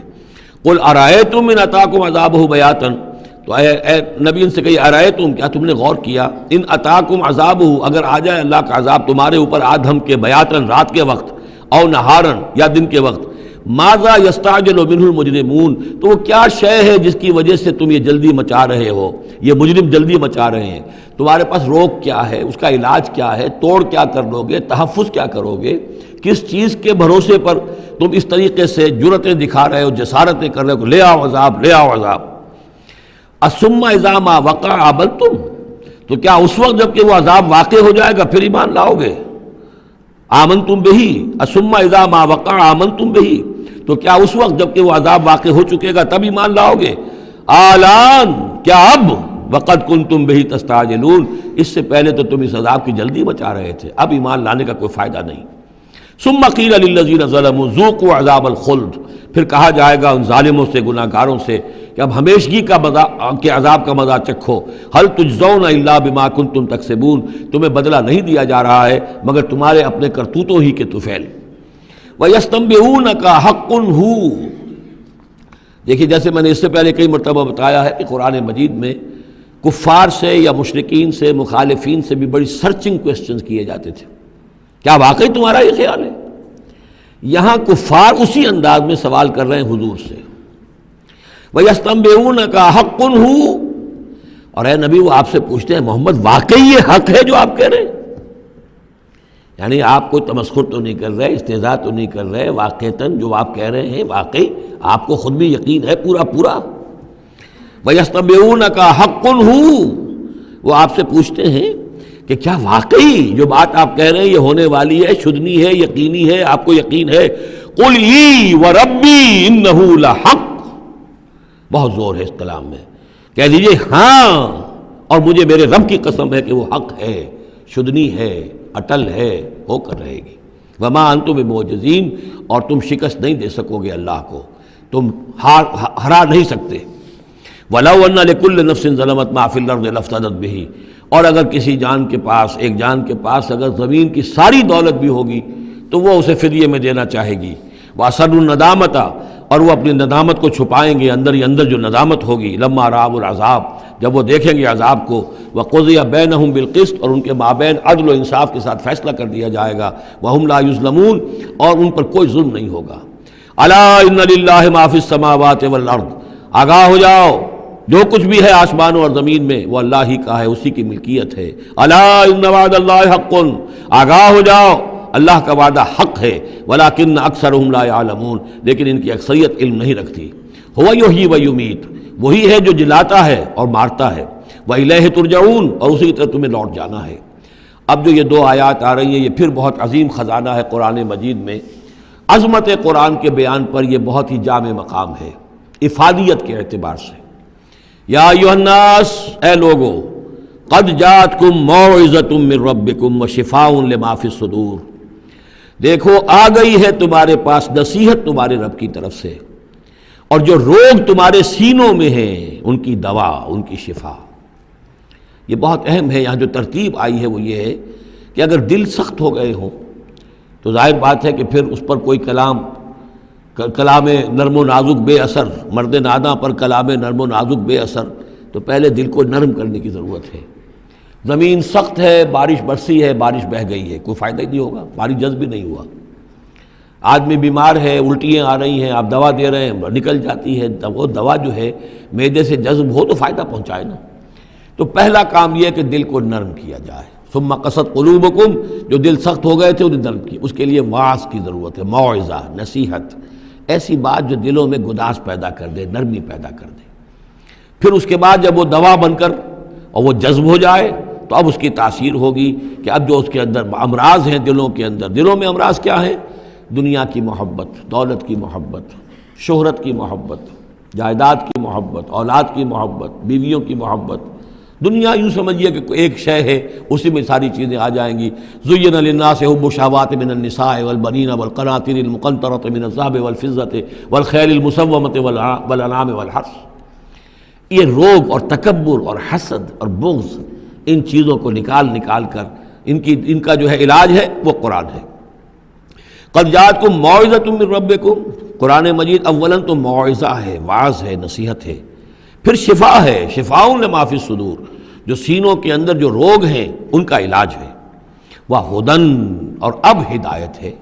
قُلْ أَرَأَيْتُمْ إِنْ أَتَاكُمْ عَذَابُهُ بَيَاتًا، تو اے نبی ان سے کہیے أَرَأَيْتُمْ، کیا تم نے غور کیا، إِنْ أَتَاكُمْ عَذَابُهُ، اگر آ جائے اللہ کا عذاب تمہارے اوپر آدھم کے، بیاتن رات کے وقت، او نہارن یا دن کے وقت، ماذا یستعجل منہ المجرمون، تو وہ کیا شے ہے جس کی وجہ سے تم یہ جلدی مچا رہے ہو، یہ مجرم جلدی مچا رہے ہیں، تمہارے پاس روک کیا ہے، اس کا علاج کیا ہے، توڑ کیا کر لو گے، تحفظ کیا کرو گے، کس چیز کے بھروسے پر تم اس طریقے سے جرتیں دکھا رہے ہو، جسارتیں کر رہے ہو، لے آؤ عذاب، لے آؤ عذاب۔ الثم اذا ما وقع عبلتم، تو کیا اس وقت جب کہ وہ عذاب واقع ہو جائے گا پھر ایمان لاؤ گے؟ آمنتم بہی، الثم اذا ما وقع آمنتم بہی، تو کیا اس وقت جب کہ وہ عذاب واقع ہو چکے گا تب ایمان لاؤ گے؟ آلان، کیا اب؟ وقد کنتم بہی تستعجلون، اس سے پہلے تو تم اس عذاب کی جلدی مچا رہے تھے، اب ایمان لانے کا کوئی فائدہ نہیں۔ ثم قیل للذین ظلموا ذوقوا عذاب الخلد، پھر کہا جائے گا ان ظالموں سے، گناہ گاروں سے کہ اب ہمیشگی کے عذاب کا مزہ چکھو، هل تجزون الا بما کنتم تکسبون، تمہیں بدلہ نہیں دیا جا رہا ہے مگر تمہارے اپنے کرتوتوں ہی کے طفیل۔ وَيَسْتَنبِئُونَكَ حَقٌّ هُوَ، دیکھیے جیسے میں نے اس سے پہلے کئی مرتبہ بتایا ہے کہ قرآن مجید میں کفار سے یا مشرکین سے، مخالفین سے بھی بڑی سرچنگ کوسچنز کیے جاتے تھے، کیا واقعی تمہارا یہ خیال ہے؟ یہاں کفار اسی انداز میں سوال کر رہے ہیں حضور سے، وَيَسْتَنبِئُونَكَ حَقٌّ هُوَ، اور اے نبی وہ آپ سے پوچھتے ہیں محمد واقعی یہ حق ہے جو آپ کہہ رہے ہیں؟ یعنی آپ کوئی تمسخر تو نہیں کر رہے، استہزاء تو نہیں کر رہے، واقعتاً جو آپ کہہ رہے ہیں واقعی آپ کو خود بھی یقین ہے پورا پورا؟ وَيَسْتَنبِئُونَكَ حَقٌّ هُوَ، وہ آپ سے پوچھتے ہیں کہ کیا واقعی جو بات آپ کہہ رہے ہیں یہ ہونے والی ہے، شدنی ہے، یقینی ہے، آپ کو یقین ہے؟ قُلْ ای وَرَبِّی إِنَّهُ لَحَقٌّ، بہت زور ہے اس کلام میں، کہہ دیجئے ہاں اور مجھے میرے رب کی قسم ہے کہ وہ حق ہے، شدنی ہے، اٹل ہے، ہو کر رہے گی۔ وما انتم بمعجزین، اور تم شکست نہیں دے سکو گے اللہ کو، تم ہرا نہیں سکتے۔ وَلَوْ أَنَّ لِكُلِّ نَفْسٍ ظَلَمَتْ مَا فِي الْأَرْضِ لَافْتَدَتْ بِهِ، اور اگر کسی جان کے پاس، ایک جان کے پاس اگر زمین کی ساری دولت بھی ہوگی تو وہ اسے فدیے میں دینا چاہے گی۔ وَأَسَرُّوا النَّدَامَةَ، اور وہ اپنی ندامت کو چھپائیں گے، اندر ہی اندر جو ندامت ہوگی، لما رأوا العذاب، جب وہ دیکھیں گے عذاب کو، وقضی بینہم بالقسط، اور ان کے مابین عدل و انصاف کے ساتھ فیصلہ کر دیا جائے گا، وہم لا یظلمون، اور ان پر کوئی ظلم نہیں ہوگا۔ الا ان للہ ما فی السماوات والارض، آگاہ ہو جاؤ، جو کچھ بھی ہے آسمانوں اور زمین میں وہ اللہ ہی کا ہے، اسی کی ملکیت ہے۔ الا ان وعد اللہ حق، آگاہ ہو جاؤ اللہ کا وعدہ حق ہے، ولکن اکثرهم لا يعلمون، لیکن ان کی اکثریت علم نہیں رکھتی۔ هو یحیی و یمیت، وہی ہے جو جلاتا ہے اور مارتا ہے، وإلیہ ترجعون، اور اسی کی طرف تمہیں لوٹ جانا ہے۔ اب جو یہ دو آیات آ رہی ہیں یہ پھر بہت عظیم خزانہ ہے قرآن مجید میں، عظمت قرآن کے بیان پر یہ بہت ہی جامع مقام ہے افادیت کے اعتبار سے۔ یا ایھا الناس، اے لوگو، قد جاءتکم موعظۃ من ربکم وشفاء لما فی الصدور، دیکھو آ گئی ہے تمہارے پاس نصیحت تمہارے رب کی طرف سے، اور جو روگ تمہارے سینوں میں ہیں ان کی دوا، ان کی شفا۔ یہ بہت اہم ہے، یہاں جو ترتیب آئی ہے وہ یہ ہے کہ اگر دل سخت ہو گئے ہوں تو ظاہر بات ہے کہ پھر اس پر کوئی کلام نرم و نازک بے اثر، مرد ناداں پر کلام نرم و نازک بے اثر، تو پہلے دل کو نرم کرنے کی ضرورت ہے۔ زمین سخت ہے، بارش برسی ہے، بارش بہہ گئی ہے، کوئی فائدہ ہی نہیں ہوگا، بارش جذب بھی نہیں ہوا۔ آدمی بیمار ہے، الٹیاں آ رہی ہیں، آپ دوا دے رہے ہیں، نکل جاتی ہے، وہ دوا جو ہے معدے سے جذب ہو تو فائدہ پہنچائے نا۔ تو پہلا کام یہ ہے کہ دل کو نرم کیا جائے۔ ثم قست قلوبکم، جو دل سخت ہو گئے تھے انہیں نرم کیا، اس کے لیے واعظ کی ضرورت ہے، موعظہ، نصیحت، ایسی بات جو دلوں میں گداز پیدا کر دے، نرمی پیدا کر دے۔ پھر اس کے بعد جب وہ دوا بن کر اور وہ جذب ہو جائے تو اب اس کی تاثیر ہوگی کہ اب جو اس کے اندر امراض ہیں دلوں کے اندر، دلوں میں امراض کیا ہیں؟ دنیا کی محبت، دولت کی محبت، شہرت کی محبت، جائیداد کی محبت، اولاد کی محبت، بیویوں کی محبت، دنیا یوں سمجھیے کہ ایک شے ہے، اسی میں ساری چیزیں آ جائیں گی. زُيِّنَ لِلنَّاسِ حُبُّ الشَّهَوَاتِ مِنَ النِّسَاءِ وَالْبَنِينَ وَالْقَنَاطِيرِ الْمُقَنطَرَةِ مِنَ الذَّهَبِ وَالْفِضَّةِ وَالْخَيْلِ الْمُسَوَّمَةِ وَالْأَنْعَامِ وَالْحَرْثِ. یہ روگ اور تکبر اور حسد اور بغض، ان چیزوں کو نکال کر ان کا جو ہے علاج ہے وہ قرآن ہے. قَدْ جَاءَتْكُم مَّوْعِظَةٌ مِّن رَّبِّكُم. قرآن مجید اولاً تو موعظہ ہے، وعظ ہے، نصیحت ہے، پھر شفا ہے، شفاء لما فی الصدور، جو سینوں کے اندر جو روگ ہیں ان کا علاج ہے. وَہُدًى، اور اب ہدایت ہے.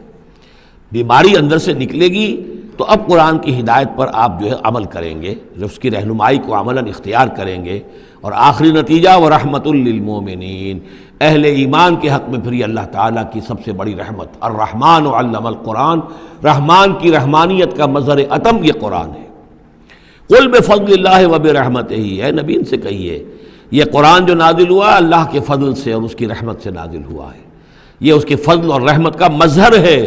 بیماری اندر سے نکلے گی تو اب قرآن کی ہدایت پر آپ جو ہے عمل کریں گے، اس کی رہنمائی کو عملاً اختیار کریں گے. اور آخری نتیجہ وَرَحْمَةٌ لِّلْمُؤْمِنِينَ، اہل ایمان کے حق میں پھر یہ اللہ تعالیٰ کی سب سے بڑی رحمت. الرحمن علم القرآن، رحمان کی رحمانیت کا مظہر اتم یہ قرآن ہے. قل بفضل اللہ وبرحمتہ، اے نبی ان سے کہیے یہ قرآن جو نازل ہوا اللہ کے فضل سے اور اس کی رحمت سے نازل ہوا ہے. یہ اس کے فضل اور رحمت کا مظہر ہے،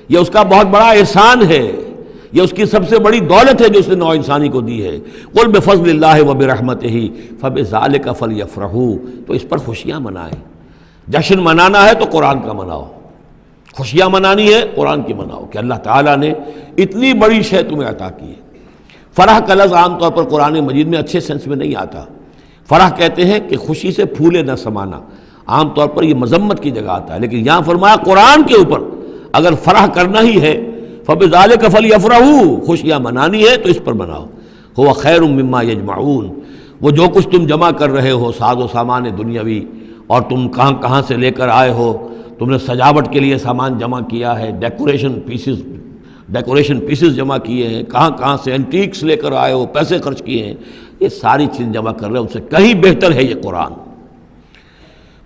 یہ اس کا بہت بڑا احسان ہے، یہ اس کی سب سے بڑی دولت ہے جو اس نے نوع انسانی کو دی ہے. قل بفضل اللہ وبرحمتہ فبذلک فلیفرحوا، تو اس پر خوشیاں منائیں. جشن منانا ہے تو قرآن کا مناؤ، خوشیاں منانی ہے قرآن کی مناؤ کہ اللہ تعالیٰ نے اتنی بڑی شے تمہیں عطا کی ہے. فرح کا لفظ عام طور پر قرآن مجید میں اچھے سینس میں نہیں آتا. فرح کہتے ہیں کہ خوشی سے پھولے نہ سمانا، عام طور پر یہ مذمت کی جگہ آتا ہے، لیکن یہاں فرمایا قرآن کے اوپر اگر فرح کرنا ہی ہے فَبِذَلِكَ فَلْيَفْرَحُوا، خوشیاں منانی ہے تو اس پر مناؤ. هُوَ خَيْرٌ مِّمَّا يَجْمَعُونَ، وہ جو کچھ تم جمع کر رہے ہو ساز و سامان دنیاوی، اور تم کہاں سے لے کر آئے ہو، تم نے سجاوٹ کے لیے سامان جمع کیا ہے، ڈیکوریشن پیسز جمع کیے ہیں، کہاں سے اینٹیکس لے کر آئے ہو، پیسے خرچ کیے ہیں، یہ ساری چیز جمع کر رہے ہو، ان سے کہیں بہتر ہے یہ قرآن.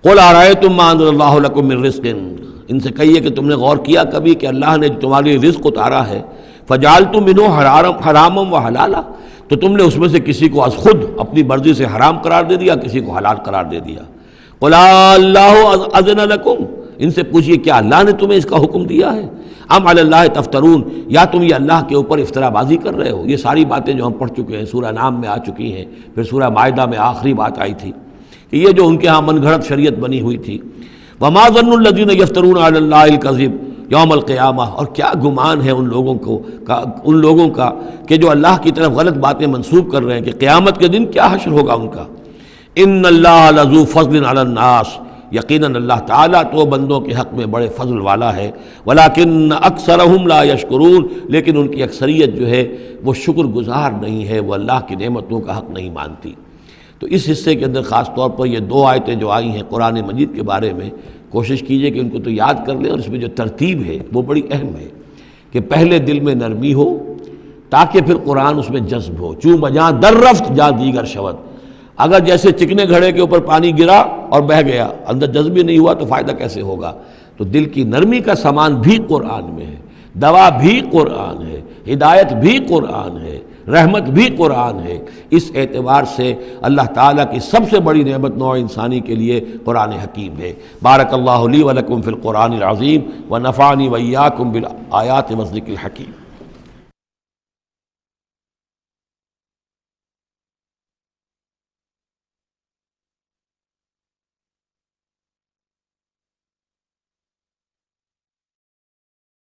قُلْ أَرَأَيْتُم مَّا أَنزَلَ اللَّهُ لَكُم مِّن رِّزْقٍ، ان سے کہیے کہ تم نے غور کیا کبھی کہ اللہ نے تمہارے لیے رزق اتارا ہے، فَجَعَلْتُم مِّنْهُ حَرَامًا وَحَلَالًا، تو تم نے اس میں سے کسی کو از خود اپنی مرضی سے حرام قرار دے دیا، کسی کو حلال قرار دے دیا. قُلْ اللَّهُ أَذِنَ لَكُمْ، ان سے پوچھئے کیا اللہ نے تمہیں اس کا حکم دیا ہے؟ ام علی اللہ تفترون، یا تم یہ اللہ کے اوپر افترا بازی کر رہے ہو. یہ ساری باتیں جو ہم پڑھ چکے ہیں سورہ نام میں آ چکی ہیں، پھر سورہ مائدہ میں آخری بات آئی تھی کہ یہ جو ان کے ہاں من گھڑت شریعت بنی ہوئی تھی. وما ظن الذین یفترون علی اللہ الکذب یوم القیامہ، اور کیا گمان ہے ان لوگوں کا کہ جو اللہ کی طرف غلط باتیں منسوب کر رہے ہیں کہ قیامت کے دن کیا حشر ہوگا ان کا. ان اللہ لذو فضل علی الناس، یقیناً اللہ تعالیٰ تو بندوں کے حق میں بڑے فضل والا ہے. ولیکن اکثرہم لا یشکرون، لیکن ان کی اکثریت جو ہے وہ شکر گزار نہیں ہے، وہ اللہ کی نعمتوں کا حق نہیں مانتی. تو اس حصے کے اندر خاص طور پر یہ دو آیتیں جو آئی ہیں قرآن مجید کے بارے میں، کوشش کیجئے کہ ان کو تو یاد کر لیں، اور اس میں جو ترتیب ہے وہ بڑی اہم ہے کہ پہلے دل میں نرمی ہو تاکہ پھر قرآن اس میں جذب ہو. چوں بجاں در رفت جا دیگر شود، اگر جیسے چکنے گھڑے کے اوپر پانی گرا اور بہہ گیا، اندر جذب ہی نہیں ہوا تو فائدہ کیسے ہوگا. تو دل کی نرمی کا سامان بھی قرآن میں ہے، دوا بھی قرآن ہے، ہدایت بھی قرآن ہے، رحمت بھی قرآن ہے. اس اعتبار سے اللہ تعالیٰ کی سب سے بڑی نعمت نوع انسانی کے لیے قرآن حکیم ہے. بارک اللہ لی و لکم فی القرآن العظیم و نفعنی و ایاکم بالآیات والذکر الحکیم.